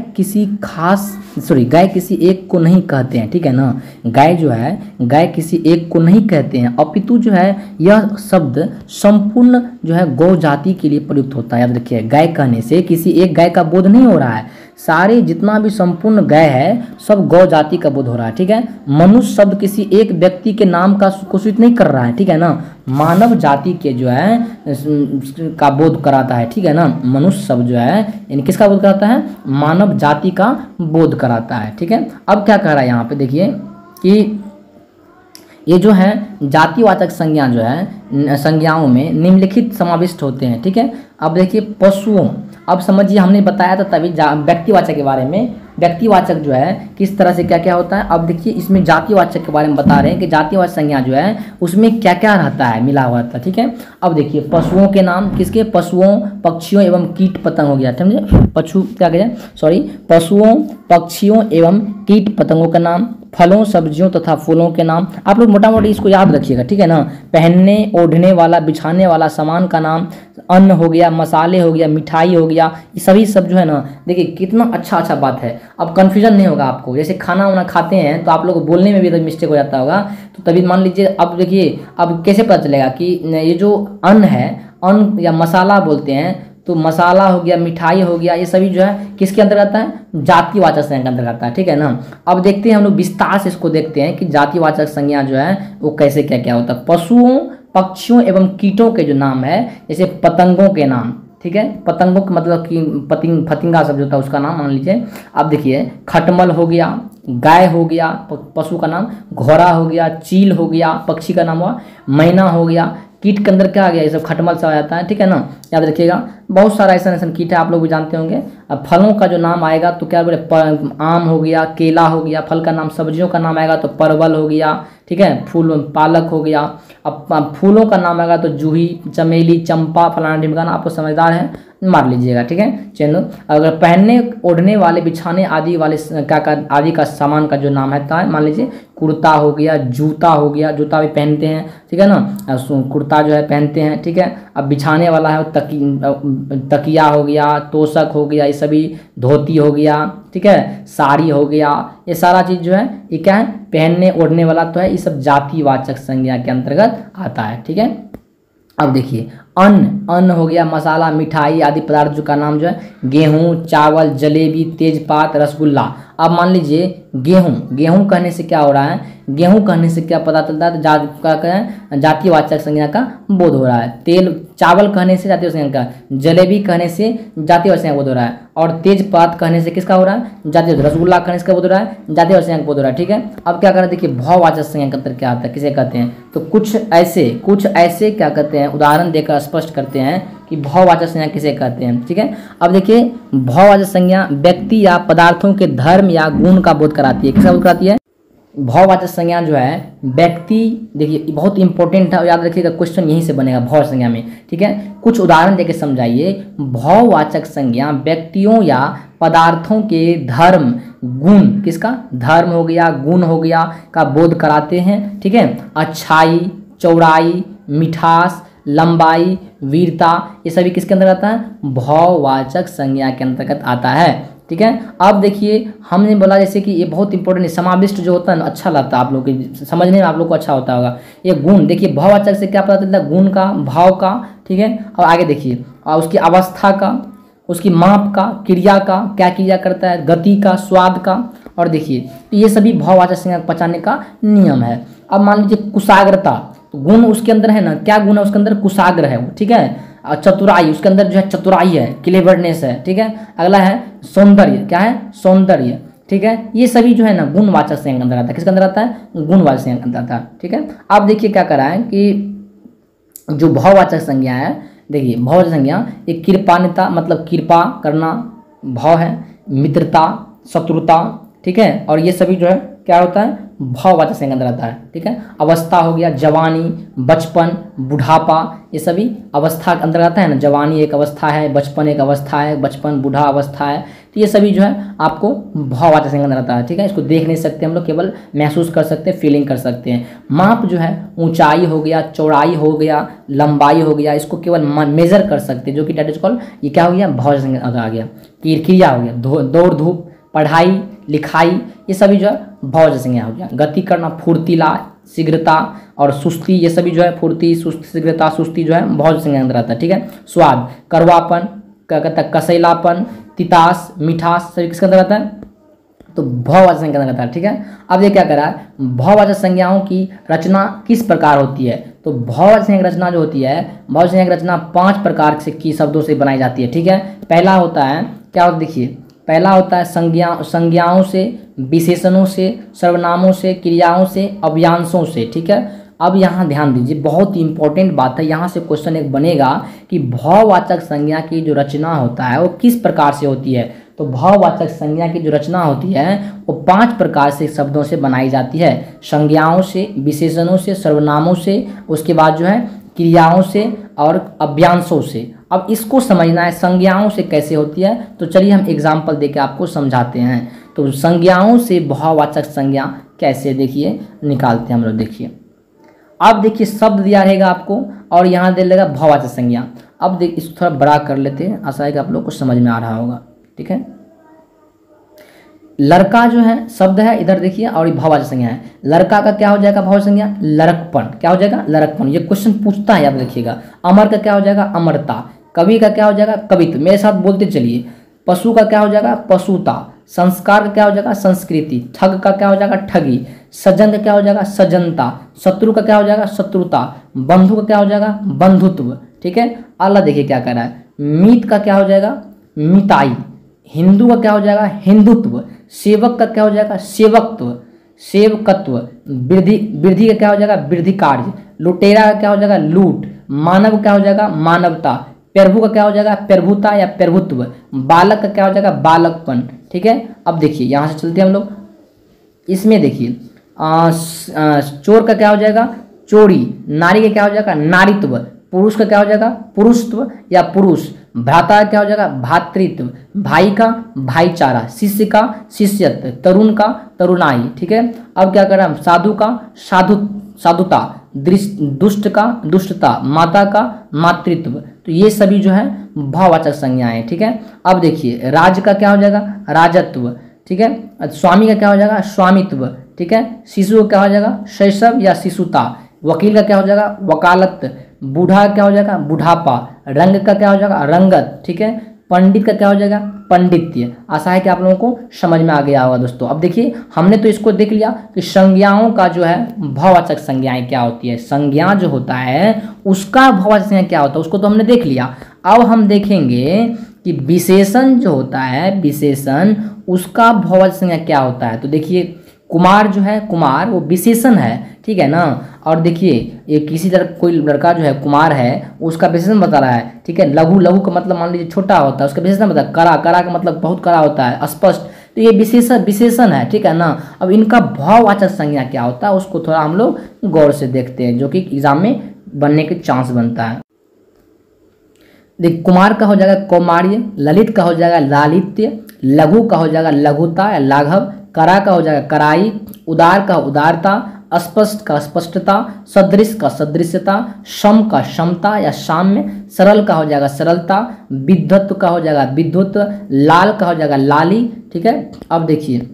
किसी एक को नहीं कहते हैं, ठीक है ना। गाय जो है, गाय किसी एक को नहीं कहते हैं, अपितु जो है यह शब्द संपूर्ण जो है गौ जाति के लिए प्रयुक्त होता है। याद रखिए, गाय कहने से किसी एक गाय का बोध नहीं हो रहा है, सारे जितना भी संपूर्ण गाय है सब गौ जाति का बोध हो रहा है, ठीक है। मनुष्य शब्द किसी एक व्यक्ति के नाम का सूचित नहीं कर रहा है, ठीक है ना, मानव जाति के जो है का बोध कराता है, ठीक है ना। मनुष्य शब्द जो है इन किसका बोध कराता है, मानव जाति का बोध कराता है, ठीक है। अब क्या कह रहा है यहाँ पे देखिए कि ये जो है जातिवाचक संज्ञा जो है संज्ञाओं में निम्नलिखित समाविष्ट होते हैं, ठीक है। अब देखिए पशुओं, अब समझिए हमने बताया था तभी व्यक्तिवाचक के बारे में, व्यक्तिवाचक जो है किस तरह से क्या क्या होता है। अब देखिए इसमें जातिवाचक के बारे में बता रहे हैं कि जातिवाचक संज्ञा जो है उसमें क्या क्या रहता है, मिला हुआ था, ठीक है। अब देखिए पशुओं के नाम किसके, पशुओं, पक्षियों एवं कीट पतंग हो गया, समझे, पशुओं, पक्षियों एवं कीट पतंगों का नाम, फलों, सब्जियों तथा फूलों के नाम। आप लोग मोटा मोटी इसको याद रखिएगा, ठीक है ना। पहनने, ओढ़ने वाला, बिछाने वाला सामान का नाम, अन्न हो गया, मसाले हो गया, मिठाई हो गया, ये सभी सब जो है ना, देखिए कितना अच्छा बात है। अब कंफ्यूजन नहीं होगा आपको, जैसे खाना वाना खाते हैं तो आप लोग बोलने में भी तो मिस्टेक हो जाता होगा, तो तभी मान लीजिए। अब देखिए अब कैसे पता चलेगा कि ये जो अन्न है, अन्न या मसाला बोलते हैं, तो मसाला हो गया, मिठाई हो गया, ये सभी जो है किसके अंतर्गत आता है, जातिवाचक संज्ञा के अंतर्गत आता है, ठीक है ना। अब देखते हैं हम लोग विस्तार से इसको देखते हैं कि जातिवाचक संज्ञा जो है वो कैसे क्या क्या होता है। पशुओं, पक्षियों एवं कीटों के जो नाम है, जैसे पतंगों के नाम, ठीक है, पतंगों का मतलब कि फतिंगा सब जो होता है उसका नाम मान लीजिए। अब देखिए खटमल हो गया, गाय हो गया, पशु का नाम, घोड़ा हो गया, चील हो गया, पक्षी का नाम हुआ, मैना हो गया, कीट के अंदर क्या आ गया, ये सब खटमल से आ जाता है, ठीक है ना, याद रखिएगा। बहुत सारा ऐसा कीट है, आप लोग भी जानते होंगे। अब फलों का जो नाम आएगा तो क्या बोले, आम हो गया, केला हो गया, फल का नाम। सब्जियों का नाम आएगा तो परवल हो गया, ठीक है, फूल पालक हो गया। अब फूलों का नाम आएगा तो जूही, चमेली, चंपा, फलाना ढिमकाना, आपको समझदार है मार लीजिएगा, ठीक है। चलो अगर पहनने, ओढ़ने वाले, बिछाने आदि वाले आदि का सामान का जो नाम है मान लीजिए कुर्ता हो गया, जूता हो गया, जूता भी पहनते हैं, ठीक है ना, कुर्ता जो है पहनते हैं, ठीक है। अब बिछाने वाला है तकिया हो गया, तोशक हो गया, ये सभी, धोती हो गया, ठीक है, साड़ी हो गया, ये सारा चीज़ जो है ये क्या है, पहनने ओढ़ने वाला तो है, ये सब जातिवाचक संज्ञा के अंतर्गत आता है, ठीक है। अब देखिए अन्न हो गया, मसाला, मिठाई आदि पदार्थ का नाम जो है गेहूं, चावल, जलेबी, तेजपात, रसगुल्ला। अब मान लीजिए गेहूं कहने से क्या हो रहा है, गेहूं कहने से क्या पता चलता है, जातिवाचक संज्ञा का बोध हो रहा है। चावल कहने से जातिवाचक संज्ञा का, जलेबी कहने से जातिवाचक संज्ञा का बोध हो रहा है, और तेजपात कहने से किसका हो रहा है, जातिवाचक। रसगुल्ला कहने से क्या बोध हो रहा है, जातिवाचक संज्ञा का बोध हो रहा है, ठीक है। अब क्या कर रहे हैं, देखिए भाववाचक संज्ञा के अंतर क्या आता है, किसे कहते हैं, तो कुछ ऐसे क्या कहते हैं, उदाहरण देकर स्पष्ट करते हैं कि भाववाचक संज्ञा किसे कहते हैं, ठीक है। अब देखिए भाववाचक संज्ञा व्यक्ति या पदार्थों के धर्म या गुण का बोध कराती है, किसका बोध कराती है, भाववाचक संज्ञा जो है व्यक्ति, देखिए बहुत इंपॉर्टेंट है, याद रखिएगा क्वेश्चन यहीं से बनेगा भाव संज्ञा में, ठीक है। कुछ उदाहरण देके समझाइए। भाववाचक संज्ञा व्यक्तियों या पदार्थों के धर्म गुण, किसका धर्म हो गया गुण हो गया का बोध कराते हैं, ठीक है। अच्छाई, चौड़ाई, मिठास, लंबाई, वीरता, ये सभी किसके अंदर आता है, भाववाचक संज्ञा के अंतर्गत आता है, ठीक है। अब देखिए हमने बोला जैसे कि ये बहुत इंपॉर्टेंट है, समाविष्ट जो होता है ना अच्छा लगता है आप लोग के समझने में, आप लोग को अच्छा होता होगा। ये गुण देखिए भाववाचक से क्या पता चलता है, गुण का, भाव का, ठीक है। और आगे देखिए और उसकी अवस्था का, उसकी माप का, क्रिया का, क्या क्रिया करता है, गति का, स्वाद का। और देखिए तो ये सभी भाववाचक संज्ञा पहचानने का नियम है। अब मान लीजिए कुशाग्रता, तो गुण उसके अंदर है ना, क्या गुण है उसके अंदर, कुशाग्र है वो, ठीक है। चतुराई, उसके अंदर जो है चतुराई है, क्लेवरनेस है, ठीक है। अगला है सौंदर्य, क्या है, सौंदर्य, ठीक है। ये सभी जो है ना गुणवाचक संज्ञा के अंदर आता है, किसके अंदर आता है, गुणवाचक संज्ञा के अंदर आता है, ठीक है। अब देखिए क्या करा है कि जो भाववाचक संज्ञा है, देखिए भाववाचक संज्ञा एक कृपान्विता मतलब कृपा करना भाव है, मित्रता, शत्रुता, ठीक है। और ये सभी जो है क्या होता है, भाववाचक संज्ञा अंदर आता है, ठीक है। अवस्था हो गया जवानी, बचपन, बुढ़ापा, ये सभी अवस्था के अंदर आता है ना। जवानी एक अवस्था है, बचपन एक अवस्था है, बचपन बूढ़ा अवस्था है, तो ये सभी जो है आपको भाववाचक संज्ञा अंदर आता है, ठीक है। इसको देख नहीं सकते हम लोग, केवल महसूस कर सकते हैं, फीलिंग कर सकते हैं। माप जो है ऊंचाई हो गया, चौड़ाई हो गया, लंबाई हो गया, इसको केवल मेजर कर सकते हैं, जो कि डेट इज कॉल्ड, ये क्या हो गया, भाववाचक संज्ञा अंदर आ गया। क्रिया हो गया, दौड़ धूप, पढ़ाई लिखाई, ये सभी जो है भाववाचक संज्ञा हो गया। गति करना, फुर्तीला, शीघ्रता और सुस्ती, ये सभी जो है फुर्ती, सुस्ती, शीघ्रता, सुस्ती जो है भाववाचक संज्ञा अंदर आता है, ठीक है। स्वाद, कड़वापन, क्या कहता है, कसैलापन, तितास, मिठास, सभी किसके अंदर आता है, तो भाववाचक संज्ञा अंदर आता है, ठीक है। अब ये क्या करा है, भाववाचक संज्ञाओं की रचना किस प्रकार होती है, तो भाववाचक संज्ञा की रचना जो होती है, भाववाचक संज्ञा की रचना 5 प्रकार से की शब्दों से बनाई जाती है, ठीक है। पहला होता है क्या होता है, देखिए पहला होता है संज्ञाओं से, विशेषणों से, सर्वनामों से, क्रियाओं से, अव्यांशों से, ठीक है। अब यहाँ ध्यान दीजिए, बहुत ही इंपॉर्टेंट बात है, यहाँ से क्वेश्चन एक बनेगा कि भाववाचक संज्ञा की जो रचना होता है वो किस प्रकार से होती है। तो भाववाचक संज्ञा की जो रचना होती है वो 5 प्रकार से शब्दों से बनाई जाती है, संज्ञाओं से, विशेषणों से, सर्वनामों से, उसके बाद जो है क्रियाओं से और अव्यांशों से। अब इसको समझना है संज्ञाओं से कैसे होती है, तो चलिए हम एग्जाम्पल देके आपको समझाते हैं। तो संज्ञाओं से भाववाचक संज्ञा कैसे, देखिए निकालते हैं हम लोग। देखिए अब देखिए शब्द दिया रहेगा आपको और यहाँ दे लेगा भाववाचक संज्ञा। अब देख इसको थोड़ा बड़ा कर लेते हैं, आशा है कि आप लोग को समझ में आ रहा होगा, ठीक है। लड़का जो है शब्द है, इधर देखिए, और भाववाचक संज्ञा है। लड़का का क्या हो जाएगा भाववाचक संज्ञा, लड़कपन, क्या हो जाएगा, लड़कपन, ये क्वेश्चन पूछता है, याद रखिएगा। अमर का क्या हो जाएगा, अमरता। कवि का क्या हो जाएगा, कवित्व, मेरे साथ बोलते चलिए। पशु का क्या हो जाएगा, पशुता। संस्कार का क्या हो जाएगा, संस्कृति। ठग का क्या हो जाएगा, ठगी। सज्जन का क्या हो जाएगा, सज्जनता। शत्रु का क्या हो जाएगा, शत्रुता। बंधु का क्या हो जाएगा, बंधुत्व, ठीक है। अल्लाह देखिए क्या कर रहा है, मीत का क्या हो जाएगा, मिताई। हिंदू का क्या हो जाएगा, हिंदुत्व। सेवक का क्या हो जाएगा, सेवकत्व, सेवकत्व। वृद्धि का क्या हो जाएगा, वृद्धि कार्य। लुटेरा का क्या हो जाएगा, लूट। मानव का क्या हो जाएगा, मानवता। प्रभु का क्या हो जाएगा, प्रभुता या प्रभुत्व। बालक का क्या हो जाएगा, बालकपन, ठीक है। अब देखिए यहाँ से चलते हैं हम लोग, इसमें देखिए चोर का क्या हो जाएगा, चोरी। नारी का क्या हो जाएगा, नारीत्व। पुरुष का क्या हो जाएगा, पुरुषत्व या पुरुष। भ्राता का क्या हो जाएगा, भातृत्व। भाई का भाईचारा। शिष्य का शिष्यत्व। तरुण का तरुणाई, ठीक है। अब क्या कर रहा है, साधु का साधुता। दुष्ट का दुष्टता। माता का मातृत्व। तो ये सभी जो है भाववाचक संज्ञाएं, ठीक है। अब देखिए राज का क्या हो जाएगा, राजत्व, ठीक है। स्वामी का क्या हो जाएगा, स्वामित्व, ठीक है। शिशु का क्या हो जाएगा, शैशव या शिशुता। वकील का क्या हो जाएगा, वकालत। बूढ़ा का क्या हो जाएगा, बुढ़ापा। रंग का क्या हो जाएगा, रंगत, ठीक है। पंडित का क्या हो जाएगा, पंडित्य। आशा है कि आप लोगों को समझ में आ गया होगा दोस्तों। अब देखिए हमने तो इसको देख लिया कि संज्ञाओं का जो है भाववाचक संज्ञाएं क्या होती है, संज्ञा जो होता है उसका भाववाचक संज्ञा क्या होता है उसको तो हमने देख लिया। अब हम देखेंगे कि विशेषण जो होता है, विशेषण उसका भाववाचक संज्ञा क्या होता है। तो देखिए कुमार जो है, कुमार वो विशेषण है, ठीक है ना। और देखिए ये किसी तरह कोई लड़का जो है कुमार है उसका विशेषण बता रहा है, ठीक है। लघु, लघु का मतलब मान लीजिए छोटा होता है, उसका विशेषण बता। कड़ा, कड़ा का मतलब बहुत कड़ा होता है, स्पष्ट। तो ये विशेषण है, ठीक है ना। अब इनका भाववाचक संज्ञा क्या होता है उसको थोड़ा हम लोग गौर से देखते हैं, जो कि एग्जाम में बनने के चांस बनता है। देख, कुमार का हो जाएगा कौमार्य, ललित का हो जाएगा लालित्य, लघु का हो जाएगा लघुता या लाघव, करा का हो जाएगा कराई, उदार का उदारता, स्पष्ट का स्पष्टता, सदृश का सदृश्यता, सम का समता या साम्य, सरल का हो जाएगा सरलता, विद्वत्व का हो जाएगा विद्वत्व, लाल का हो जाएगा लाली, ठीक है। अब देखिए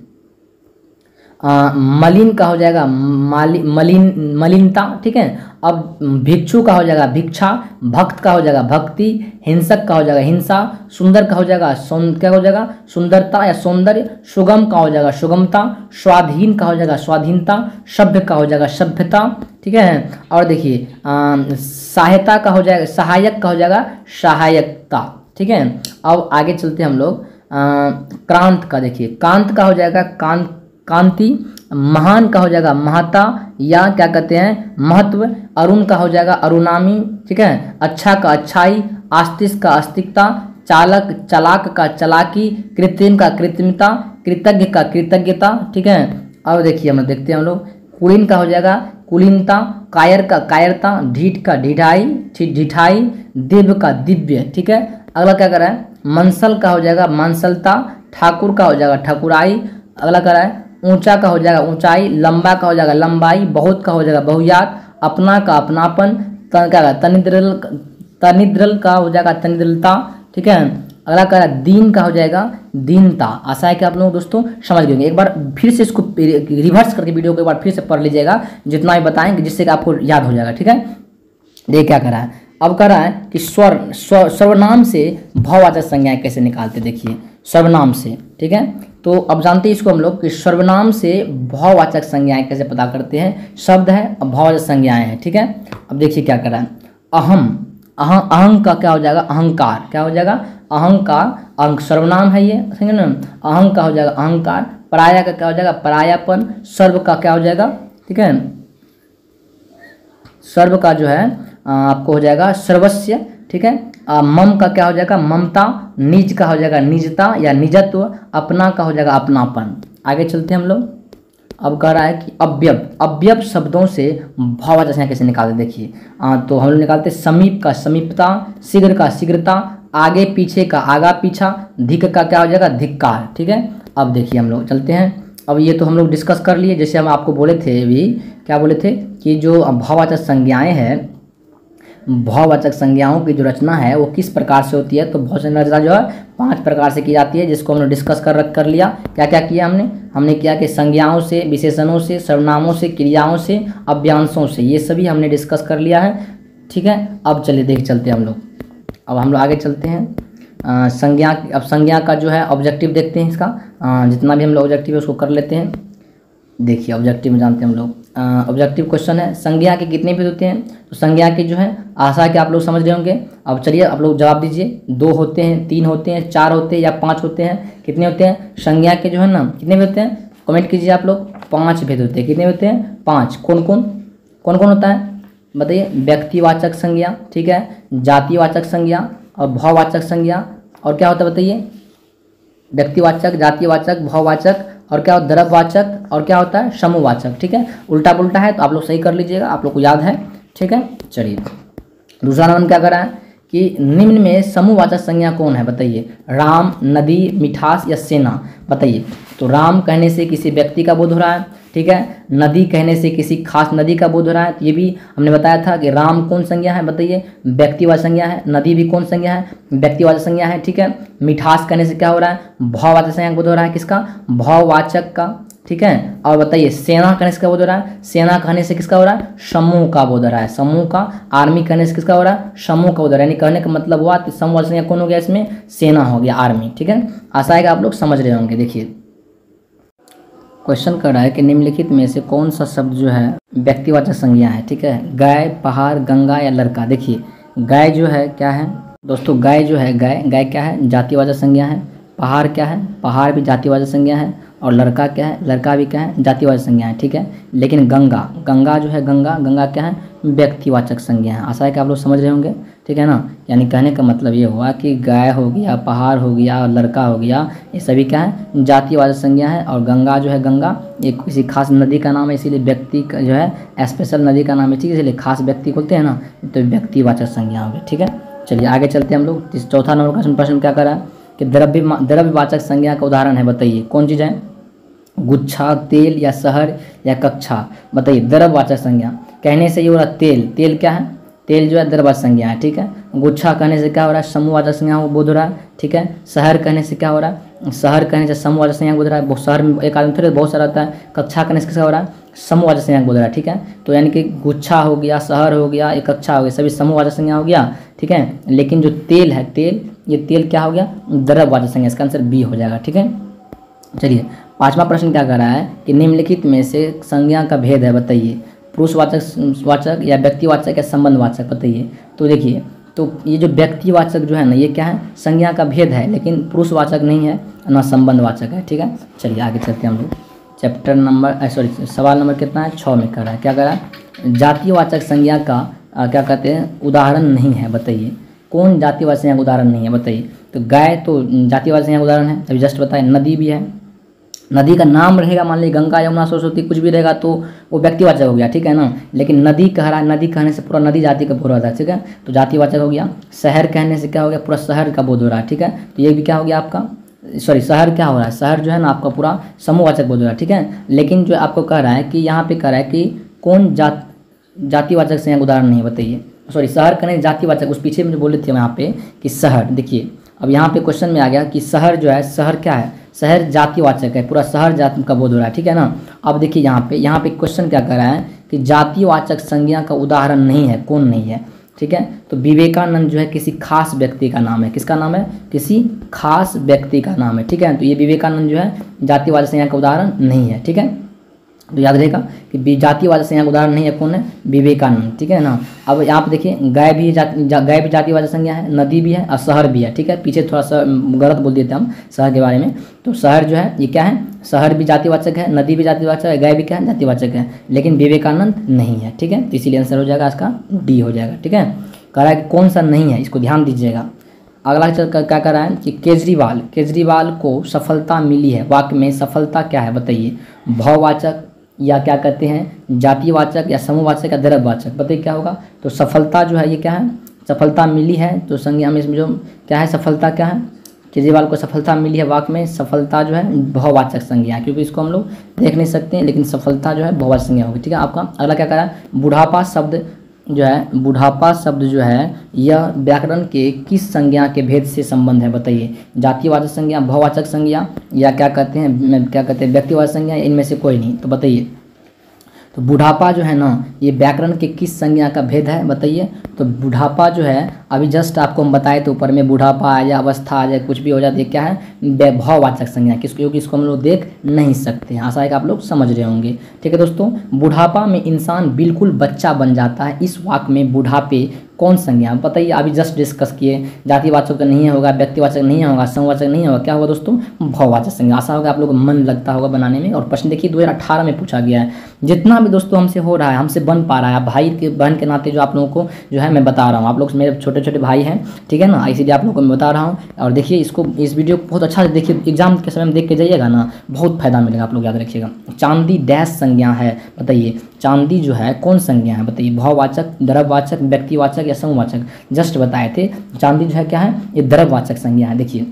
मलिन का हो जाएगा मलिनता, ठीक है। अब भिक्षु का हो जाएगा भिक्षा, भक्त का हो जाएगा भक्ति, हिंसक का हो जाएगा हिंसा, सुंदर का हो जाएगा क्या हो जाएगा सुंदरता या सौंदर्य, सुगम का हो जाएगा सुगमता, स्वाधीन का हो जाएगा स्वाधीनता, सभ्य का हो जाएगा सभ्यता, ठीक है। और देखिए सहायता का हो जाएगा सहायक का हो जाएगा सहायकता, ठीक है। अब आगे चलते हैं हम लोग क्रांत का। देखिए कांत का हो जाएगा कांति, महान का हो जाएगा महता या क्या कहते हैं महत्व, अरुण का हो जाएगा अरुणामी, ठीक है। अच्छा का अच्छाई, आस्तिक का आस्तिकता, चालाक का चालाकी, कृत्रिम का कृत्रिमता, कृतज्ञ का कृतज्ञता, ठीक है। अब देखिए हम देखते हैं हम लोग कुलीन का हो जाएगा कुलीनता, कायर का कायरता, ढीठ का ढिठाई, दिव्य का दिव्य, ठीक है। अगला क्या कर रहा है मंसल का हो जाएगा मांसलता, ठाकुर का हो जाएगा ठाकुराई, अगला कर रहा है ऊंचा का हो जाएगा ऊंचाई, लंबा का हो जाएगा लंबाई, बहुत का हो जाएगा बहुयात, अपना का अपनापन, तनिद्रल का हो जाएगा तनिद्रलता, ठीक है। अगला कह रहा है दीन का हो जाएगा दीनता। आशा है कि आप लोग दोस्तों समझ गए। एक बार फिर से इसको रिवर्स करके वीडियो को एक बार फिर से पढ़ लीजिएगा, जितना भी बताएंगे जिससे कि आपको याद हो जाएगा, ठीक है। देखिए क्या कर रहा है, अब कह रहा है कि सर्वनाम से भाववाचक संज्ञाएं कैसे निकालते। देखिए सर्वनाम से, ठीक है। तो अब जानते हैं इसको हम लोग कि सर्वनाम से भाववाचक संज्ञाएं कैसे पता करते हैं। शब्द है और भाववाचक संज्ञाएं हैं, ठीक है। अब देखिए क्या कर रहा है अहंग का क्या हो जाएगा अहंकार, क्या हो जाएगा अहंकार, अंक सर्वनाम है ये, समझे ना। अहंग का हो जाएगा अहंकार, पराया का क्या हो जाएगा परायापन, सर्व का क्या हो जाएगा, ठीक है। सर्व का जो है आपको हो जाएगा सर्वस्व, ठीक है। मम का क्या हो जाएगा ममता, निज का हो जाएगा निजता या निजत्व, अपना का हो जाएगा अपनापन। आगे चलते हैं हम लोग। अब कह रहा है कि अव्यय शब्दों से भाववाचक संज्ञा कैसे निकालते। देखिए तो हम लोग निकालते समीप का समीपता, शीघ्र का शीघ्रता, आगे पीछे का आगा पीछा, धिक का क्या हो जाएगा धिक्कार, ठीक है। अब देखिए हम लोग चलते हैं। अब ये तो हम लोग डिस्कस कर लिए, जैसे हम आपको बोले थे अभी, क्या बोले थे कि जो भाववाचक संज्ञाएं हैं, भाववाचक संज्ञाओं की जो रचना है वो किस प्रकार से होती है। तो भाववाचक रचना जो है 5 प्रकार से की जाती है, जिसको हमने डिस्कस कर लिया। क्या क्या किया हमने किया कि संज्ञाओं से, विशेषणों से, सर्वनामों से, क्रियाओं से, अव्यांशों से, ये सभी हमने डिस्कस कर लिया है, ठीक है। अब चलिए चलते हैं हम लोग। अब हम लोग आगे चलते हैं संज्ञा का जो है ऑब्जेक्टिव देखते हैं इसका। जितना भी हम लोग ऑब्जेक्टिव है उसको कर लेते हैं। देखिए ऑब्जेक्टिव में जानते हैं हम लोग, ऑब्जेक्टिव क्वेश्चन है संज्ञा के कितने भेद होते हैं। तो संज्ञा के जो है आशा के आप लोग समझ रहे होंगे। अब चलिए आप लोग जवाब दीजिए, 2 होते हैं, 3 होते हैं, 4 होते हैं या 5 होते हैं, कितने होते हैं संज्ञा के जो है ना कितने भेद होते हैं, कमेंट कीजिए आप लोग। 5 भेद होते हैं, कितने होते हैं 5। कौन कौन होता है बताइए। व्यक्तिवाचक संज्ञा, ठीक है, जातिवाचक संज्ञा और भाववाचक संज्ञा, और क्या होता है बताइए व्यक्तिवाचक, जातिवाचक, भाववाचक, और क्या होता है द्रव्यवाचक, और क्या होता है समूहवाचक, ठीक है। उल्टा पुल्टा है तो आप लोग सही कर लीजिएगा, आप लोग को याद है, ठीक है। चलिए दूसरा नंबर क्या कर रहा है कि निम्न में समूहवाचक संज्ञा कौन है बताइए। राम, नदी, मिठास या सेना, बताइए। तो राम कहने से किसी व्यक्ति का बोध हो रहा है, ठीक है। नदी कहने से किसी खास नदी का बोध हो रहा है, तो ये भी हमने बताया था कि राम कौन संज्ञा है बताइए व्यक्तिवाचक संज्ञा है, नदी भी कौन संज्ञा है व्यक्तिवाचक संज्ञा है, ठीक है। मिठास कहने से क्या हो रहा है भाववाचक संज्ञा का बोध हो रहा है, किसका भाववाचक का, ठीक है। और बताइए सेना कहने से क्या बोध हो रहा है, सेना कहने से किसका हो रहा है समूह का बोध हो रहा है, समूह का। आर्मी कहने से किसका हो रहा है समूह का बोध हो रहा है, यानी कहने का मतलब हुआ कि समूहवाचक संज्ञा कौन हो गया इसमें सेना हो गया, आर्मी, ठीक है। आशा है कि आप लोग समझ रहे होंगे। देखिए क्वेश्चन कर रहा है कि निम्नलिखित में से कौन सा शब्द जो है व्यक्तिवाचक संज्ञा है, ठीक है। गाय, पहाड़, गंगा या लड़का। देखिए गाय जो है क्या है दोस्तों, गाय जो है गाय क्या है जातिवाचक संज्ञा है। पहाड़ क्या है पहाड़ भी जातिवाचक संज्ञा है। और लड़का क्या है, लड़का भी क्या है, जातिवाचक संज्ञा है, ठीक है। लेकिन गंगा, गंगा जो है, गंगा, गंगा क्या है, व्यक्तिवाचक संज्ञा है। आशा है कि आप लोग समझ रहे होंगे, ठीक है ना। यानी कहने का मतलब ये हुआ कि गाय हो गया, पहाड़ हो गया और लड़का हो गया, ये सभी क्या है, जातिवाचक संज्ञा है। और गंगा जो है, गंगा ये किसी खास नदी का नाम है, इसीलिए व्यक्ति का जो है स्पेशल नदी का नाम है, ठीक है, इसलिए खास व्यक्ति बोलते हैं ना, तो व्यक्तिवाचक संज्ञा होगी, ठीक है। चलिए आगे चलते हैं हम लोग। चौथा नंबर का प्रश्न क्या करा कि द्रव्यवाचक संज्ञा का उदाहरण है, बताइए कौन चीज़ है, गुच्छा, तेल या शहर या कक्षा, बताइए। द्रव्यवाचक संज्ञा कहने से ये हो रहा तेल, तेल क्या है, तेल जो है द्रव्यवाचक संज्ञा है, ठीक है। गुच्छा कहने से क्या हो रहा है, समूहवाचक संज्ञा बोध हो रहा है, ठीक है। शहर कहने से क्या हो रहा है, शहर कहने से समूहवाचक संज्ञा बोध रहा है, शहर में एक आदमी थोड़े बहुत सारा रहता है। कक्षा कहने से क्या हो रहा है, समूहवाचक संज्ञा बोध रहा है, ठीक है। तो यानी कि गुच्छा हो गया, शहर हो गया, एक कक्षा हो गया, सभी समूहवाचक संज्ञा हो गया, ठीक है। लेकिन जो तेल है, तेल, ये तेल क्या हो गया, द्रव्यवाचक संज्ञा, इसका आंसर बी हो जाएगा, ठीक है। चलिए पांचवा प्रश्न क्या कर रहा है कि निम्नलिखित में से संज्ञा का भेद है, बताइए। पुरुषवाचक या व्यक्तिवाचक या संबंधवाचक, बताइए। तो देखिए, तो ये जो व्यक्तिवाचक जो है ना, ये क्या है, संज्ञा का भेद है, लेकिन पुरुषवाचक नहीं है ना संबंधवाचक है, ठीक है। चलिए आगे चलते हैं हम लोग। चैप्टर नंबर सवाल नंबर कितना है, 6 में कर रहा है, क्या कर रहा है, जातिवाचक संज्ञा का क्या कहते हैं, उदाहरण नहीं है, बताइए। कौन जातिवाचक संज्ञा का उदाहरण नहीं है, बताइए। तो गाय तो जातिवाचक संज्ञा का उदाहरण है, अभी जस्ट बताए। नदी भी है, नदी का नाम रहेगा, मान लीजिए गंगा, यमुना, सरस्वती कुछ भी रहेगा तो वो व्यक्तिवाचक हो गया, ठीक है ना। लेकिन नदी कह रहा है, नदी कहने से पूरा नदी जाति का बोध हो रहा है, ठीक है, तो जातिवाचक हो गया। शहर कहने से क्या हो गया, पूरा शहर का बोध हो रहा है, ठीक है, तो ये भी क्या हो गया आपका, सॉरी शहर क्या हो रहा है, शहर जो है ना आपका पूरा समूहवाचक बोध हो रहा है, ठीक है। लेकिन जो आपको कह रहा है कि यहाँ पे कह रहा है कि कौन जातिवाचक संज्ञा का उदाहरण नहीं है, बताइए। सॉरी शहर कहने जातिवाचक, उस पीछे में जो बोले थे यहाँ पे कि शहर, देखिए अब यहाँ पे क्वेश्चन में आ गया कि शहर जो है, शहर क्या है, शहर जातिवाचक है, पूरा शहर जाति का बोध हो रहा है, ठीक है ना। अब देखिए यहाँ पे क्वेश्चन क्या कर रहा है कि जातिवाचक संज्ञा का उदाहरण नहीं है, कौन नहीं है, ठीक है। तो विवेकानंद जो है किसी खास व्यक्ति का नाम है, किसका नाम है, किसी खास व्यक्ति का नाम है, ठीक है। तो ये विवेकानंद जो है जातिवाचक संज्ञा का उदाहरण नहीं है, ठीक है। तो याद रहेगा कि जातिवाचक संज्ञा का उदाहरण नहीं है, कौन है, विवेकानंद, ठीक है ना। अब यहाँ पे देखिए गाय भी गाय भी जातिवाचक संज्ञा है, नदी भी है और शहर भी है, ठीक है। पीछे थोड़ा सा गलत बोल देते हम शहर के बारे में, तो शहर जो है ये क्या है, शहर भी जातिवाचक है, नदी भी जातिवाचक है, गाय भी क्या है, जातिवाचक है, लेकिन विवेकानंद नहीं है, ठीक है। तो इसीलिए आंसर हो जाएगा इसका डी हो जाएगा, ठीक है। कह रहा है कि कौन सा नहीं है, इसको ध्यान दीजिएगा। अगला चल क्या कर रहा है कि केजरीवाल को सफलता मिली है, वाक्य में सफलता क्या है, बताइए। भाववाचक या क्या कहते हैं, जातिवाचक या समूहवाचक या द्रव्यवाचक, बताइए क्या होगा। तो सफलता जो है ये क्या है, सफलता मिली है, तो संज्ञा में इसमें जो क्या है, सफलता क्या है, केजरीवाल को सफलता मिली है, वाक्य में सफलता जो है बहुवाचक संज्ञा है, क्योंकि इसको हम लोग देख नहीं सकते हैं, लेकिन सफलता जो है बहुवाचक संज्ञा होगी, ठीक है। आपका अगला क्या करा, बुढ़ापा शब्द जो है यह व्याकरण के किस संज्ञा के भेद से संबंध है, बताइए। जातिवाचक संज्ञा, बहुवाचक संज्ञा या क्या कहते हैं व्यक्तिवाचक संज्ञा, इनमें से कोई नहीं, तो बताइए। तो बुढ़ापा जो है ना, ये व्याकरण के किस संज्ञा का भेद है, बताइए। तो बुढ़ापा जो है, अभी जस्ट आपको हम बताए तो ऊपर में बुढ़ापा आ जाए, अवस्था आ जाए, कुछ भी हो जाए, ये क्या है, भाववाचक संज्ञा, क्योंकि इसको हम लोग देख नहीं सकते हैं। आशा है कि आप लोग समझ रहे होंगे, ठीक है दोस्तों। बुढ़ापा में इंसान बिल्कुल बच्चा बन जाता है, इस वाक्य में बुढ़ापे कौन संज्ञा, बताइए। अभी जस्ट डिस्कस किए, जातिवाचक नहीं होगा, व्यक्तिवाचक नहीं होगा, समूहवाचक नहीं होगा, क्या होगा दोस्तों, भाववाचक संज्ञा। आशा होगा आप लोग को मन लगता होगा बनाने में। और प्रश्न देखिए 2018 में पूछा गया है। जितना भी दोस्तों हमसे हो रहा है, हमसे बन पा रहा है, भाई के बहन के नाते जो आप लोगों को जो है मैं बता रहा हूँ, आप लोग मेरे छोटे छोटे भाई हैं, ठीक है ना, इसीलिए आप लोगों को मैं बता रहा हूँ। और देखिए इस वीडियो को बहुत अच्छा से देखिए, एग्जाम के समय में देख के जाइएगा ना, बहुत फायदा मिलेगा, आप लोग याद रखिएगा। चांदी डैश संज्ञा है, बताइए। चांदी जो है कौन संज्ञा है, बताइए। भाववाचक, द्रव्यवाचक, व्यक्तिवाचक या समूहवाचक, जस्ट बताए थे। चांदी जो है क्या है, ये द्रव्यवाचक संज्ञा है। देखिए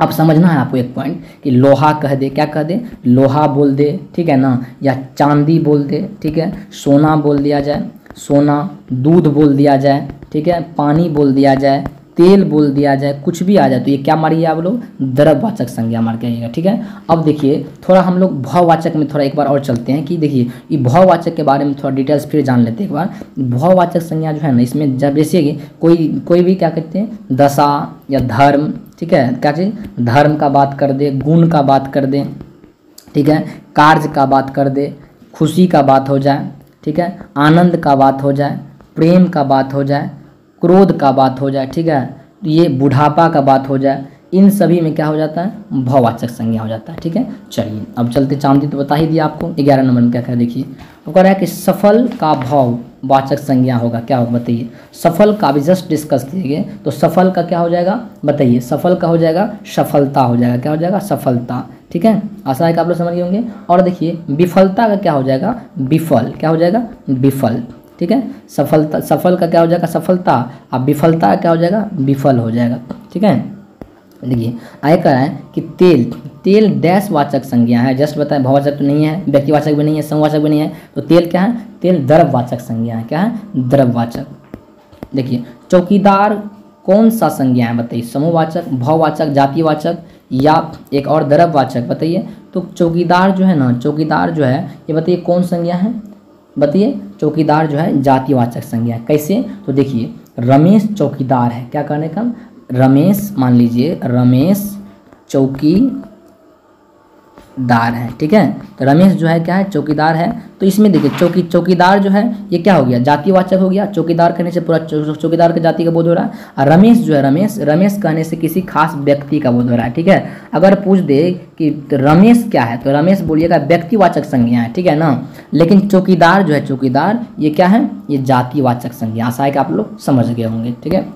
अब समझना है आपको एक पॉइंट कि लोहा कह दे, क्या कह दे, लोहा बोल दे, ठीक है ना, या चांदी बोल दे, ठीक है, सोना बोल दिया जाए, सोना, दूध बोल दिया जाए, ठीक है, पानी बोल दिया जाए, तेल बोल दिया जाए, कुछ भी आ जाए, तो ये क्या मारिए आप लोग, द्रव्यवाचक संज्ञा मार के आइएगा, ठीक है। अब देखिए थोड़ा हम लोग भाववाचक में थोड़ा एक बार और चलते हैं कि देखिए ये भाववाचक के बारे में थोड़ा डिटेल्स फिर जान लेते हैं एक बार। भाववाचक संज्ञा जो है ना, इसमें जब जैसे कि कोई भी क्या कहते हैं, दशा या धर्म, ठीक है, क्या चीज़, धर्म का बात कर दे, गुण का बात कर दे, ठीक है, कार्य का बात कर दे, खुशी का बात हो जाए, ठीक है, आनंद का बात हो जाए, प्रेम का बात हो जाए, क्रोध का बात हो जाए, ठीक है, तो ये बुढ़ापा का बात हो जाए, इन सभी में क्या हो जाता है, भाववाचक संज्ञा हो जाता है। ठीक है, चलिए अब चलते, चांदी तो बता ही दिया आपको। 11 नंबर में क्या कह, देखिए वो कह रहा है कि सफल का भाववाचक संज्ञा होगा, क्या होगा बताइए। सफल का भी जस्ट डिस्कस किए, तो सफल का क्या हो जाएगा बताइए, सफल का हो जाएगा सफलता हो जाएगा, क्या हो जाएगा सफलता। ठीक है, आशा है कि आप लोग समझ गए होंगे। और देखिए विफलता का क्या हो जाएगा, विफल, क्या हो जाएगा विफल। ठीक है, सफलता, सफल का क्या हो जाएगा सफलता, अब विफलता का क्या हो जाएगा विफल हो जाएगा। ठीक है, देखिए आगे कह रहा है कि तेल, तेल डैश वाचक संज्ञा है, जस्ट बताए भाववाचक तो नहीं है, व्यक्तिवाचक भी नहीं है, समूहवाचक भी नहीं है, तो तेल क्या है, तेल द्रव्यवाचक संज्ञा है, क्या है द्रव्यवाचक। देखिए चौकीदार कौन सा संज्ञा है बताइए, समूहवाचक, भाववाचक, जातिवाचक या एक और द्रव्यवाचक बताइए। तो चौकीदार जो है ना, चौकीदार जो है ये बताइए कौन संज्ञा है बताइए, चौकीदार जो है जातिवाचक संज्ञा है। कैसे, तो देखिए रमेश चौकीदार है, क्या करने का, रमेश, मान लीजिए रमेश चौकीदार है। ठीक है, तो रमेश जो है क्या है चौकीदार है, तो इसमें देखिए चौकीदार जो है ये क्या हो गया जातिवाचक हो गया, चौकीदार कहने से पूरा चौकीदार के जाति का बोध हो रहा है। और रमेश जो है रमेश कहने से किसी खास व्यक्ति का बोध हो रहा है। ठीक है, अगर पूछ दे कि रमेश क्या है, तो रमेश बोलिएगा व्यक्तिवाचक संज्ञा है। ठीक है ना, लेकिन चौकीदार जो है चौकीदार ये क्या है, ये जातिवाचक संज्ञा। आशा है कि आप लोग समझ गए होंगे। ठीक है,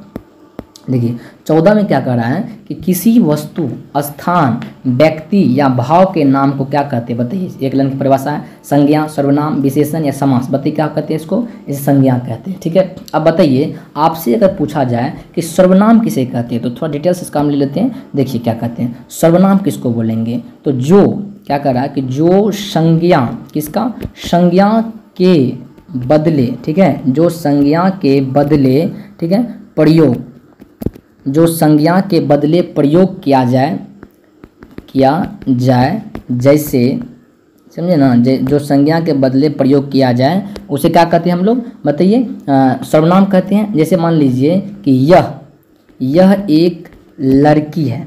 देखिए 14 में क्या कह रहा है कि किसी वस्तु, स्थान, व्यक्ति या भाव के नाम को क्या कहते हैं बताइए। एक लाइन की परिभाषा है, संज्ञा, सर्वनाम, विशेषण या समास, बताइए क्या कहते हैं इसको, इसे संज्ञा कहते हैं। ठीक है, अब बताइए आपसे अगर पूछा जाए कि सर्वनाम किसे कहते हैं, तो थोड़ा डिटेल्स इसका हम ले लेते हैं। देखिए क्या कहते हैं, सर्वनाम किसको बोलेंगे, तो जो क्या कह रहा है कि जो संज्ञा, किसका, संज्ञा के बदले, ठीक है, जो संज्ञा के बदले, ठीक है, प्रयोग, जो संज्ञा के बदले प्रयोग किया जाए, जैसे समझे ना, जो संज्ञा के बदले प्रयोग किया जाए उसे क्या कहते हैं हम लोग बताइए, सर्वनाम कहते हैं। जैसे मान लीजिए कि यह एक लड़की है,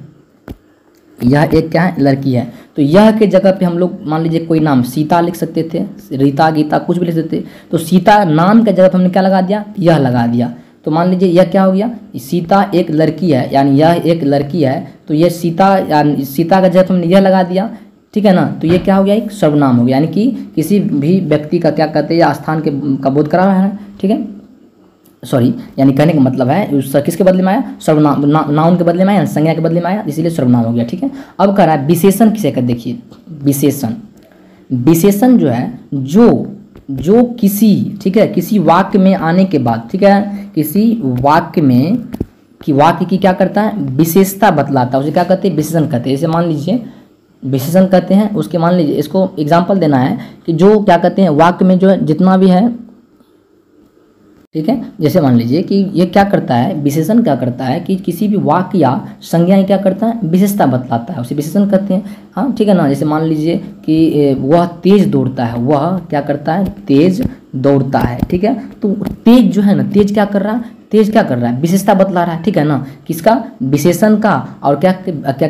यह एक क्या है लड़की है, तो यह के जगह पे हम लोग मान लीजिए कोई नाम सीता लिख सकते थे, रीता, गीता, कुछ भी लिख सकते थे। तो सीता नाम के जगह पे हमने क्या लगा दिया, यह लगा दिया। तो मान लीजिए यह क्या हो गया, सीता एक लड़की है, यानी यह एक लड़की है, तो यह सीता, यानी सीता का जगह हमने यह लगा दिया। ठीक है ना, तो ये क्या हो गया, एक सर्वनाम हो गया, यानी कि किसी भी व्यक्ति का क्या कहते हैं या स्थान के का बोध करा रहा है। ठीक है, सॉरी, यानी कहने का मतलब है उस किसके बदले में आया, सर्वनाम, नाउन के बदले में आया, संज्ञा के बदले में आया, इसीलिए सर्वनाम हो गया। ठीक है, अब कह रहा है विशेषण किसे कहते, देखिए विशेषण, विशेषण जो है जो किसी, ठीक है, किसी वाक्य में आने के बाद, ठीक है, किसी वाक्य में वाक्य की क्या करता है, विशेषता बतलाता है, उसे क्या कहते हैं विशेषण कहते हैं। जैसे मान लीजिए विशेषण कहते हैं, उसके मान लीजिए इसको एग्जाम्पल देना है कि जो क्या कहते हैं वाक्य में जो जितना भी है, ठीक है, जैसे मान लीजिए कि ये क्या करता है, विशेषण क्या करता है कि किसी भी वाक्य या संज्ञा क्या करता है, विशेषता बतलाता है, उसे विशेषण कहते हैं। हाँ ठीक है ना, जैसे मान लीजिए कि वह तेज दौड़ता है, वह क्या करता है तेज दौड़ता है। ठीक है, तो तेज जो है ना, तेज क्या कर रहा है, तेज क्या कर रहा है, विशेषता बतला रहा है। ठीक है ना, किसका, विशेषण का, और क्या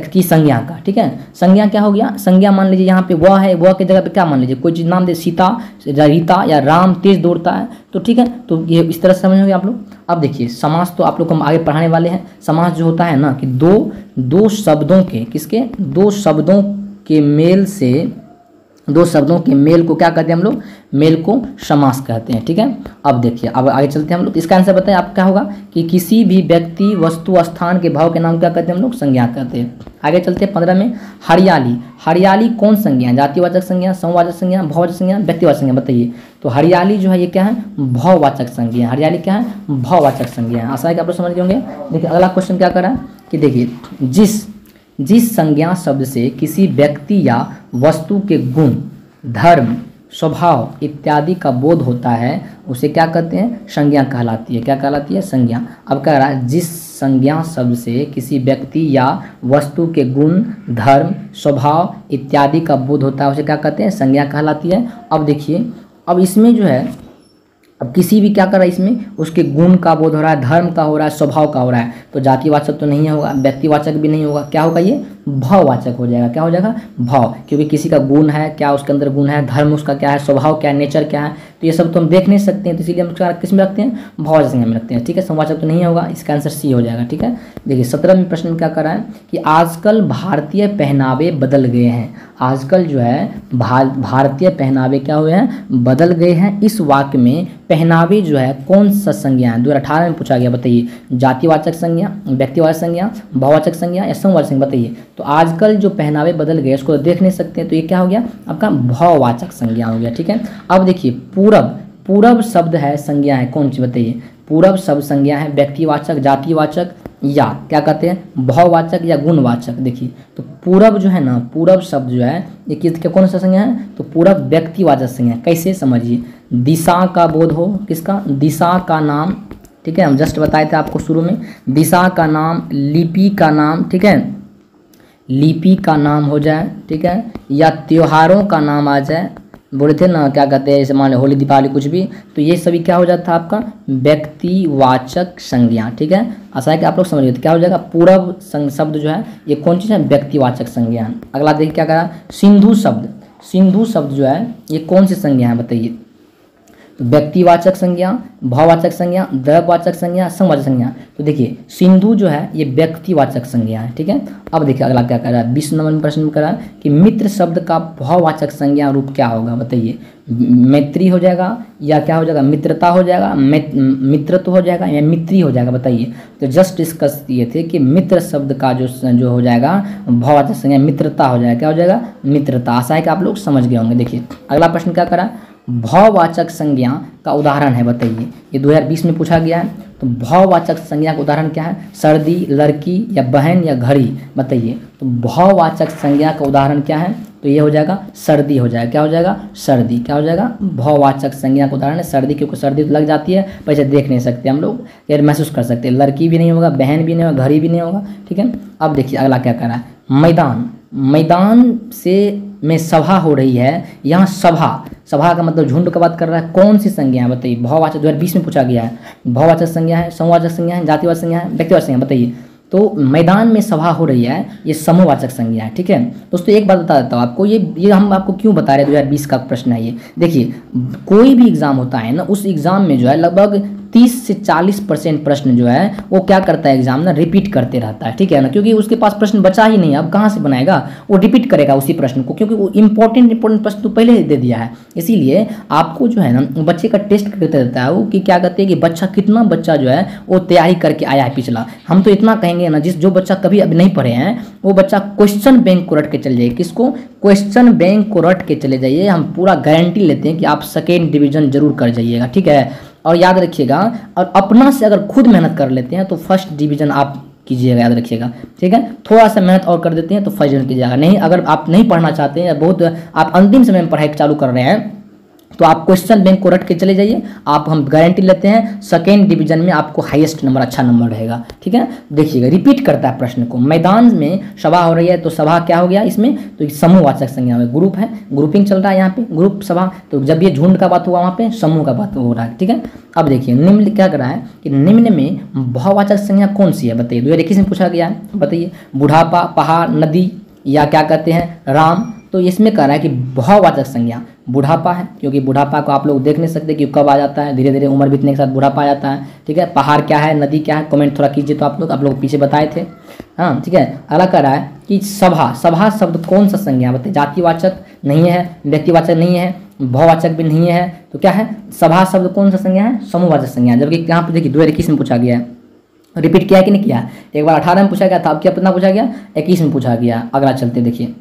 की संज्ञा का। ठीक है, संज्ञा क्या हो गया, संज्ञा मान लीजिए यहाँ पे वह है, वह के जगह पे क्या मान लीजिए कोई चीज़ नाम दे, सीता, रीता या राम तेज दौड़ता है। तो ठीक है, तो ये इस तरह से समझोगे आप लोग। अब देखिए समास तो आप लोग को हम आगे पढ़ाने वाले हैं। समास जो होता है ना कि दो शब्दों के, किसके, दो शब्दों के मेल से, दो शब्दों के मेल को क्या कहते हैं हम लोग, मेल को समास कहते हैं। ठीक है, अब देखिए अब आगे चलते हैं हम लोग। इसका आंसर बताएं आप क्या होगा कि किसी भी व्यक्ति, वस्तु, स्थान के भाव के नाम क्या कहते हैं हम लोग, संज्ञा कहते हैं। आगे चलते हैं 15 में, हरियाली, हरियाली कौन संज्ञा, जातिवाचक संज्ञा, समवाचक संज्ञा, भाववाचक संज्ञा, व्यक्तिवाचक संज्ञा, बताइए। तो हरियाली जो है ये क्या है, भाववाचक संज्ञा, हरियाली क्या है, भाववाचक संज्ञा है। आशा है कि आप लोग समझ गए होंगे। देखिए अगला क्वेश्चन क्या कर रहा है कि देखिए जिस संज्ञा शब्द से किसी व्यक्ति या वस्तु के गुण, धर्म, स्वभाव इत्यादि का बोध होता है उसे क्या कहते हैं, संज्ञा कहलाती है। क्या कहलाती है, संज्ञा। अब कह रहा है जिस संज्ञा शब्द से किसी व्यक्ति या वस्तु के गुण, धर्म, स्वभाव इत्यादि का बोध होता है उसे क्या कहते हैं, संज्ञा कहलाती है। अब देखिए अब इसमें जो है, अब किसी भी क्या कर रहा है, इसमें उसके गुण का बोध हो रहा है, धर्म का हो रहा है, स्वभाव का हो रहा है, तो जातिवाचक तो नहीं होगा, व्यक्तिवाचक भी नहीं होगा, क्या होगा ये, भाववाचक हो जाएगा। क्या हो जाएगा? भाव, क्योंकि किसी का गुण है, क्या उसके अंदर गुण है, धर्म उसका क्या है, स्वभाव क्या है, नेचर क्या है, तो ये सब तो हम देख नहीं सकते हैं, तो इसीलिए हम उसका किस में रखते हैं? भाववाचक संज्ञा में रखते हैं। ठीक है, समवाचक तो नहीं होगा, इसका आंसर सी हो जाएगा। ठीक है, देखिए 17वें प्रश्न में क्या कर रहा है कि आजकल भारतीय पहनावे बदल गए हैं। आजकल जो है भारतीय पहनावे क्या हुए हैं? बदल गए हैं। इस वाक्य में पहनावे जो है कौन सा संज्ञा है? 2018 में पूछा गया, बताइए। जातिवाचक संज्ञा, व्यक्तिवाचक संज्ञा, भाववाचक संज्ञा या समवाचक संज्ञा, बताइए। तो आजकल जो पहनावे बदल गए उसको देख नहीं सकते, तो ये क्या हो गया? आपका भाववाचक संज्ञा हो गया। ठीक है, अब देखिए पूरब, पूरब शब्द है, संज्ञा है, कौन सी? बताइए। पूरब शब्द संज्ञा है व्यक्तिवाचक, जातिवाचक या क्या कहते हैं? भाववाचक या गुणवाचक। देखिए तो पूरब जो है ना, पूरब शब्द जो है ये किसके, कौन सा संज्ञा है? तो पूरब व्यक्तिवाचक संज्ञा। कैसे? समझिए। दिशा का बोध हो, किसका? दिशा का नाम। ठीक है, हम जस्ट बताए थे आपको शुरू में। दिशा का नाम, लिपि का नाम, ठीक है, लिपि का नाम हो जाए, ठीक है, या त्योहारों का नाम आ जाए, बोले थे ना क्या कहते हैं, जैसे मान लो होली, दीपावली, कुछ भी, तो ये सभी क्या हो जाता है आपका? व्यक्तिवाचक संज्ञा। ठीक है, आशा है कि आप लोग समझिए। तो क्या हो जाएगा? पूरब शब्द जो है ये कौन चीज़ है? व्यक्तिवाचक संज्ञा है। अगला देखिए क्या करा, सिंधु शब्द। सिंधु शब्द जो है ये कौन सी संज्ञा है? बताइए। तो व्यक्तिवाचक संज्ञा, भाववाचक संज्ञा, द्रव्यवाचक संज्ञा, समवाचक संज्ञा। तो देखिए सिंधु जो है ये व्यक्तिवाचक संज्ञा है। ठीक है, अब देखिए अगला क्या कर रहा है, 20 नंबर में प्रश्न में कर रहा है कि मित्र शब्द का भाववाचक संज्ञा रूप क्या होगा? बताइए। मैत्री हो जाएगा या क्या हो जाएगा? मित्रता हो जाएगा, मित्रत्व हो जाएगा या मित्री हो जाएगा? बताइए। तो जस्ट डिस्कस किए थे कि मित्र शब्द का जो हो जाएगा भाववाचक संज्ञा मित्रता हो जाएगा। क्या हो जाएगा? मित्रता। आशा है कि आप लोग समझ गए होंगे। देखिए अगला प्रश्न क्या करा, भाववाचक संज्ञा का उदाहरण है, बताइए। ये 2020 में पूछा गया है। तो भाववाचक संज्ञा का उदाहरण क्या है? सर्दी, लड़की या बहन या घड़ी, बताइए। तो भाववाचक संज्ञा का उदाहरण क्या है? तो ये हो जाएगा सर्दी हो जाएगा। क्या हो जाएगा? सर्दी। क्या हो जाएगा? भाववाचक संज्ञा का उदाहरण है सर्दी, क्योंकि सर्दी तो लग जाती है पर इसे देख नहीं सकते हम लोग, यार महसूस कर सकते हैं। लड़की भी नहीं होगा, बहन भी नहीं होगा, घड़ी भी नहीं होगा। ठीक है, अब देखिए अगला क्या कर रहा है, मैदान। मैदान से में सभा हो रही है, यहाँ सभा, सभा का मतलब झुंड का बात कर रहा है। कौन सी संज्ञा है? बताइए। भाववाचक 2020 में पूछा गया है। भाववाचक संज्ञा है, समवाचक संज्ञा है, जातिवाचक संज्ञा है, व्यक्तिवाचक संज्ञा, बताइए। तो मैदान में सभा हो रही है, ये समूहवाचक संज्ञा है। ठीक है दोस्तों, एक बात बता देता हूँ आपको, ये हम आपको क्यों बता रहे हैं, 2020 का प्रश्न है ये। देखिए कोई भी एग्जाम होता है ना, उस एग्जाम में जो है लगभग 30 से 40% प्रश्न जो है वो क्या करता है, एग्जाम ना रिपीट करते रहता है। ठीक है ना, क्योंकि उसके पास प्रश्न बचा ही नहीं, अब कहाँ से बनाएगा, वो रिपीट करेगा उसी प्रश्न को, क्योंकि वो इंपॉर्टेंट प्रश्न तो पहले ही दे दिया है। इसीलिए आपको जो है ना बच्चे का टेस्ट करते रहता है वो, कि क्या कहते हैं कि बच्चा कितना बच्चा जो है वो तैयारी करके आया है पिछला। हम तो इतना कहेंगे ना, जो बच्चा कभी अभी नहीं पढ़े हैं वो बच्चा क्वेश्चन बैंक को रट के चले जाइए। किसको? क्वेश्चन बैंक को रट के चले जाइए। हम पूरा गारंटी लेते हैं कि आप सेकेंड डिवीजन जरूर कर जाइएगा। ठीक है, और याद रखिएगा, और अपना से अगर खुद मेहनत कर लेते हैं तो फर्स्ट डिवीजन आप कीजिएगा, याद रखिएगा। ठीक है, थोड़ा सा मेहनत और कर देते हैं तो फर्स्ट डिवीजन कीजिएगा। नहीं, अगर आप नहीं पढ़ना चाहते हैं या बहुत आप अंतिम समय में पढ़ाई चालू कर रहे हैं तो आप क्वेश्चन बैंक को रट के चले जाइए। आप हम गारंटी लेते हैं सेकेंड डिवीजन में आपको हाईएस्ट नंबर, अच्छा नंबर रहेगा। ठीक है, देखिएगा रिपीट करता है प्रश्न को। मैदान में सभा हो रही है, तो सभा क्या हो गया इसमें, तो समूहवाचक संज्ञा में ग्रुप है, ग्रुपिंग चल रहा है यहाँ पे, ग्रुप सभा। तो जब ये झुंड का बात हुआ वहाँ पे समूह का बात हो रहा है। ठीक है, अब देखिए निम्न क्या कर रहा है कि निम्न में भाववाचक संज्ञा कौन सी है, बताइए। 2021 में पूछा गया है, बताइए। बुढ़ापा, पहाड़, नदी या क्या कहते हैं राम। तो इसमें कह रहा है कि भाववाचक संज्ञा बुढ़ापा है, क्योंकि बुढ़ापा को आप लोग देख नहीं सकते कि कब आ जाता है, धीरे धीरे उम्र बीतने के साथ बुढ़ापा आ जाता है। ठीक है, पहाड़ क्या है, नदी क्या है, कमेंट थोड़ा कीजिए तो आप लोग पीछे बताए थे। हाँ ठीक है, अगला कह रहा है कि सभा, सभा शब्द कौन सा संज्ञा, बताइए। जातिवाचक नहीं है, व्यक्तिवाचक नहीं है, भाववाचक भी नहीं है, तो क्या है, सभा शब्द कौन सा संज्ञा है, समूहवाचक संज्ञा। जबकि यहाँ पर देखिए 2021 में पूछा गया है, रिपीट किया है कि नहीं किया। एक बार 18 में पूछा गया था, अब क्या कितना पूछा गया, 21 में पूछा गया। अगला चलते देखिए,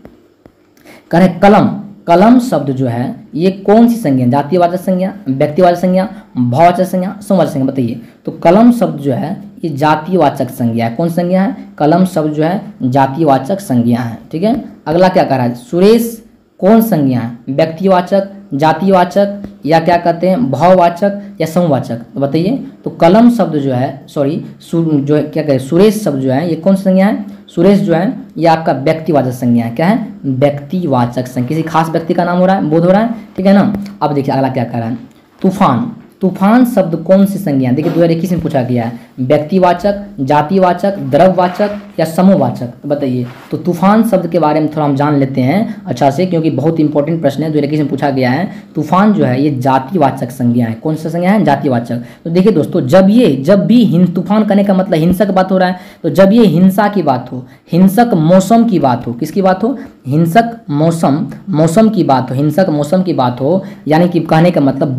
कह रहे कलम। कलम शब्द जो है ये कौन सी संज्ञा, जातिवाचक संज्ञा, व्यक्तिवाचक संज्ञा, भाववाचक संज्ञा, समूहवाचक संज्ञा, बताइए। तो कलम शब्द जो है ये जातिवाचक संज्ञा है। कौन संज्ञा है, कलम शब्द जो है जातिवाचक संज्ञा है। ठीक है, अगला क्या कह रहा है, सुरेश कौन संज्ञा है, व्यक्तिवाचक, जातिवाचक या क्या कहते हैं भाववाचक या समूहवाचक, तो बताइए। तो कलम शब्द जो है जो है क्या कहें, सुरेश शब्द जो है ये कौन सी संज्ञा है, सुरेश जो है ये आपका व्यक्तिवाचक संज्ञा है। क्या है, व्यक्तिवाचक संज्ञा, किसी खास व्यक्ति का नाम हो रहा है, बोध हो रहा है। ठीक है ना, अब देखिए अगला क्या कर रहा है, तूफान। तूफान शब्द कौन सी संज्ञा, देखिए 2021 में पूछा गया है। व्यक्तिवाचक, जातिवाचक, द्रव्यवाचक या समूहवाचक? तो बताइए। तो तूफान शब्द के बारे में थोड़ा हम जान लेते हैं अच्छा से, क्योंकि बहुत इंपॉर्टेंट प्रश्न है जो लेकिन में पूछा गया है। तूफान जो है ये जातिवाचक संज्ञा है। कौन सा संज्ञा है? जातिवाचक। तो देखिए दोस्तों, जब भी तूफान करने का मतलब हिंसक बात हो रहा है, तो जब ये हिंसा की बात हो, हिंसक मौसम की बात हो, किसकी बात हो? हिंसक मौसम की बात हो, हिंसक मौसम की बात हो, यानी कि कहने का मतलब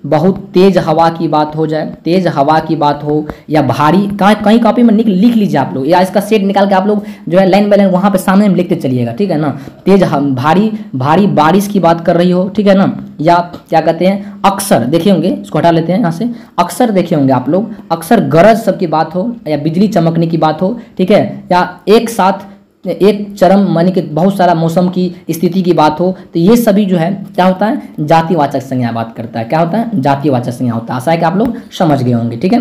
बहुत तेज हवा की बात हो जाए, तेज हवा की बात हो, या भारी, कहीं कॉपी में लिख लीजिए आप लोग, या इसका सेट निकाल के आप लोग जो है लाइन बाय लाइन वहाँ पे सामने में लिखते चलिएगा, ठीक है ना। भारी बारिश की बात कर रही हो, ठीक है ना। या क्या कहते हैं, अक्सर देखे होंगे, इसको हटा लेते हैं यहाँ से, अक्सर देखे होंगे आप लोग, अक्सर गरज सब की बात हो, या बिजली चमकने की बात हो, ठीक है, या एक साथ एक चरम मानी कि बहुत सारा मौसम की स्थिति की बात हो, तो ये सभी जो है क्या होता है? जातिवाचक संज्ञा बात करता है। क्या होता है? जातिवाचक संज्ञा होता है। आशा है कि आप लोग समझ गए होंगे, ठीक है।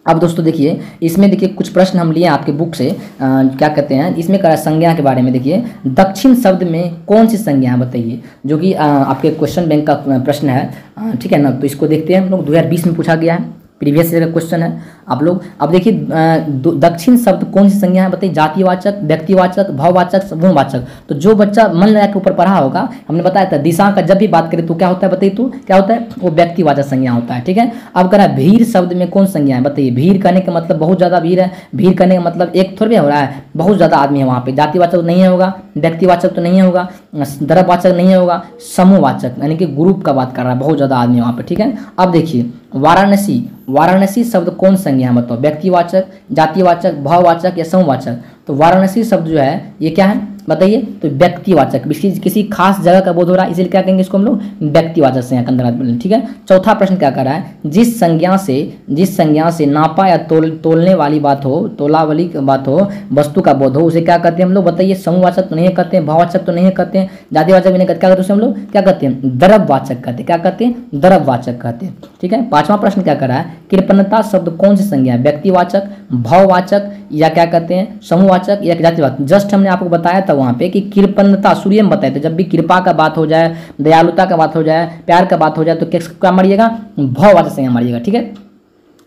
अब दोस्तों देखिए, इसमें देखिए कुछ प्रश्न हम लिए आपके बुक से, क्या कहते हैं, इसमें करा संज्ञा के बारे में। देखिए, दक्षिण शब्द में कौन सी संज्ञा है बताइए, जो कि आपके क्वेश्चन बैंक का प्रश्न है, ठीक है ना। तो इसको देखते हैं हम लोग, 2020 में पूछा गया है, प्रीवियस ईयर का क्वेश्चन है आप लोग। अब देखिए, दक्षिण शब्द कौन सी संज्ञा है बताइए? जातिवाचक, व्यक्तिवाचक, भाववाचक, समूहवाचक। तो जो बच्चा मन लगा के ऊपर पढ़ा होगा, हमने बताया था दिशा का जब भी बात करें तो क्या होता है बताइए? तो क्या होता है? वो व्यक्तिवाचक संज्ञा होता है, ठीक है। अब कह रहा है भीड़ शब्द में कौन संज्ञा है बताइए? भीड़ करने का मतलब बहुत ज़्यादा भीड़ है, भीड़ करने का मतलब एक थोड़ी हो रहा है, बहुत ज़्यादा आदमी है वहाँ पे। जातिवाचक तो नहीं होगा, व्यक्तिवाचक तो नहीं होगा, द्रव्यवाचक नहीं होगा, समूहवाचक यानी कि ग्रुप का बात कर रहा है, बहुत ज़्यादा आदमी वहाँ पे, ठीक है। अब देखिए, वाराणसी शब्द कौन संज्ञा है बताओ? व्यक्तिवाचक, जातिवाचक, भाववाचक या समूहवाचक? तो वाराणसी शब्द जो है ये क्या है बताइए? तो व्यक्तिवाचक, किसी खास जगह का बोध हो रहा है, इसलिए क्या कहेंगे इसको हम लोग? व्यक्तिवाचक संज्ञा के अंदर, ठीक है। चौथा प्रश्न क्या कर रहा है? जिस संज्ञा से नापा या तोलने वाली बात हो, तोला वाली बात हो, वस्तु का बोध हो, उसे क्या कहते हैं हम लोग बताइए? समूहवाचक तो नहीं कहते हैं, भाववाचक तो नहीं कहते हैं, जातिवाचक भी नहीं कहते, क्या कहते हैं हम लोग? क्या कहते हैं? द्रव्यवाचक कहते हैं। क्या कहते हैं? द्रव्यवाचक कहते हैं, ठीक है। पांचवा प्रश्न क्या कर रहा है? कृपणता शब्द कौन सी संज्ञा है? व्यक्तिवाचक, भाववाचक या क्या कहते हैं? समूहवाचक या जातिवाचक? जस्ट हमने आपको बताया था वहाँ पे कि कृपणता सूर्य में बताए थे, जब भी कृपा का बात हो जाए, दयालुता का बात हो जाए, प्यार का बात हो जाए, तो क्या मारिएगा? भाववाचक संज्ञा मारिएगा, ठीक है।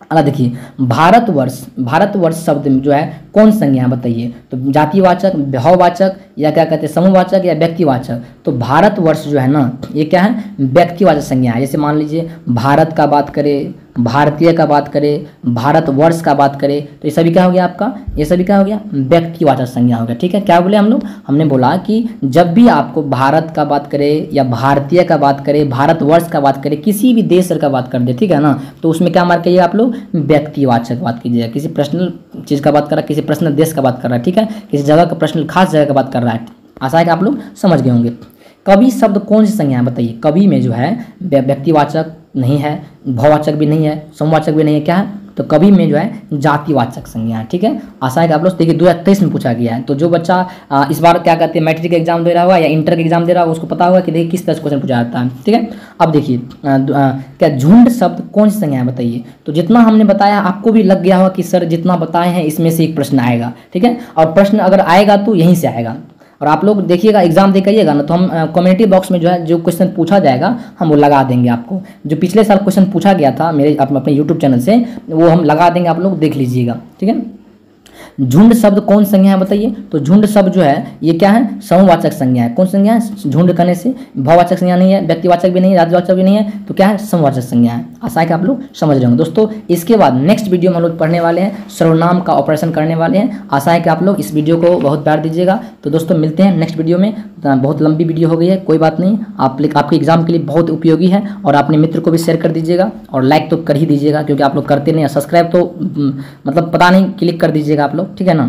अगला देखिए, भारतवर्ष शब्द में जो है कौन संज्ञा है बताइए? तो जातिवाचक, भाववाचक या क्या कहते हैं? समूहवाचक या व्यक्तिवाचक? तो भारतवर्ष जो है ना, ये क्या है? व्यक्तिवाचक संज्ञा है। जैसे मान लीजिए भारत का बात करें, भारतीय का बात करें, भारतवर्ष का बात करें, तो ये सभी क्या हो गया आपका? ये सभी क्या हो गया? व्यक्तिवाचक संज्ञा हो गया, ठीक है। क्या बोले हम लोग? हमने बोला कि जब भी आपको भारत का बात करें या भारतीय का बात करें, भारतवर्ष का बात करें, किसी भी देश का बात कर दे, ठीक है ना, तो उसमें क्या मार्क कीजिएगा आप लोग? व्यक्तिवाचक बात कीजिएगा। किसी पर्सनल चीज़ का बात कर रहा है, किसी पर्सनल देश का बात कर रहा है, ठीक है, किसी जगह का पर्सनल खास जगह का बात कर रहा है। आशा है कि आप लोग समझ गए होंगे। कवि शब्द कौन सी संज्ञा है बताइए? कवि में जो है व्यक्तिवाचक नहीं है, भाववाचक भी नहीं है, समूहवाचक भी नहीं है, क्या है? तो कवि में जो है जातिवाचक संज्ञा है, ठीक है। आशा है कि आप लोग देखिए 2023 में पूछा गया है। तो जो बच्चा इस बार क्या कहते हैं मैट्रिक का एग्जाम दे रहा होगा या इंटर का एग्जाम दे रहा होगा, उसको पता होगा कि देखिए किस तरह से क्वेश्चन पूछा जाता है, ठीक है। अब देखिए, क्या झुंड शब्द कौन सी संज्ञा है बताइए? तो जितना हमने बताया आपको भी लग गया होगा कि सर जितना बताए हैं इसमें से एक प्रश्न आएगा, ठीक है। और प्रश्न अगर आएगा तो यहीं से आएगा। और आप लोग देखिएगा एग्जाम दे करिएगा ना, तो हम कम्युनिटी बॉक्स में जो है जो क्वेश्चन पूछा जाएगा हम वो लगा देंगे आपको। जो पिछले साल क्वेश्चन पूछा गया था मेरे अपने यूट्यूब चैनल से, वो हम लगा देंगे, आप लोग देख लीजिएगा, ठीक है। झुंड शब्द कौन संज्ञा है बताइए? तो झुंड शब्द जो है ये क्या है? समूहवाचक संज्ञा है। कौन संज्ञा है? झुंड करने से भाववाचक संज्ञा नहीं है, व्यक्तिवाचक भी नहीं है, जातिवाचक भी नहीं है, तो क्या है? समूहवाचक संज्ञा है। आशा है कि आप लोग समझ रहे होंगे दोस्तों। इसके बाद नेक्स्ट वीडियो में हम लोग पढ़ने वाले हैं, सर्वनाम का ऑपरेशन करने वाले हैं। आशा है कि आप लोग इस वीडियो को बहुत प्यार दीजिएगा। तो दोस्तों मिलते हैं नेक्स्ट वीडियो में। बहुत लंबी वीडियो हो गई है, कोई बात नहीं, आपके एग्जाम के लिए बहुत उपयोगी है। और अपने मित्र को भी शेयर कर दीजिएगा और लाइक तो कर ही दीजिएगा, क्योंकि आप लोग करते नहीं। सब्सक्राइब तो मतलब पता नहीं, क्लिक कर दीजिएगा आप लोग, ठीक है ना।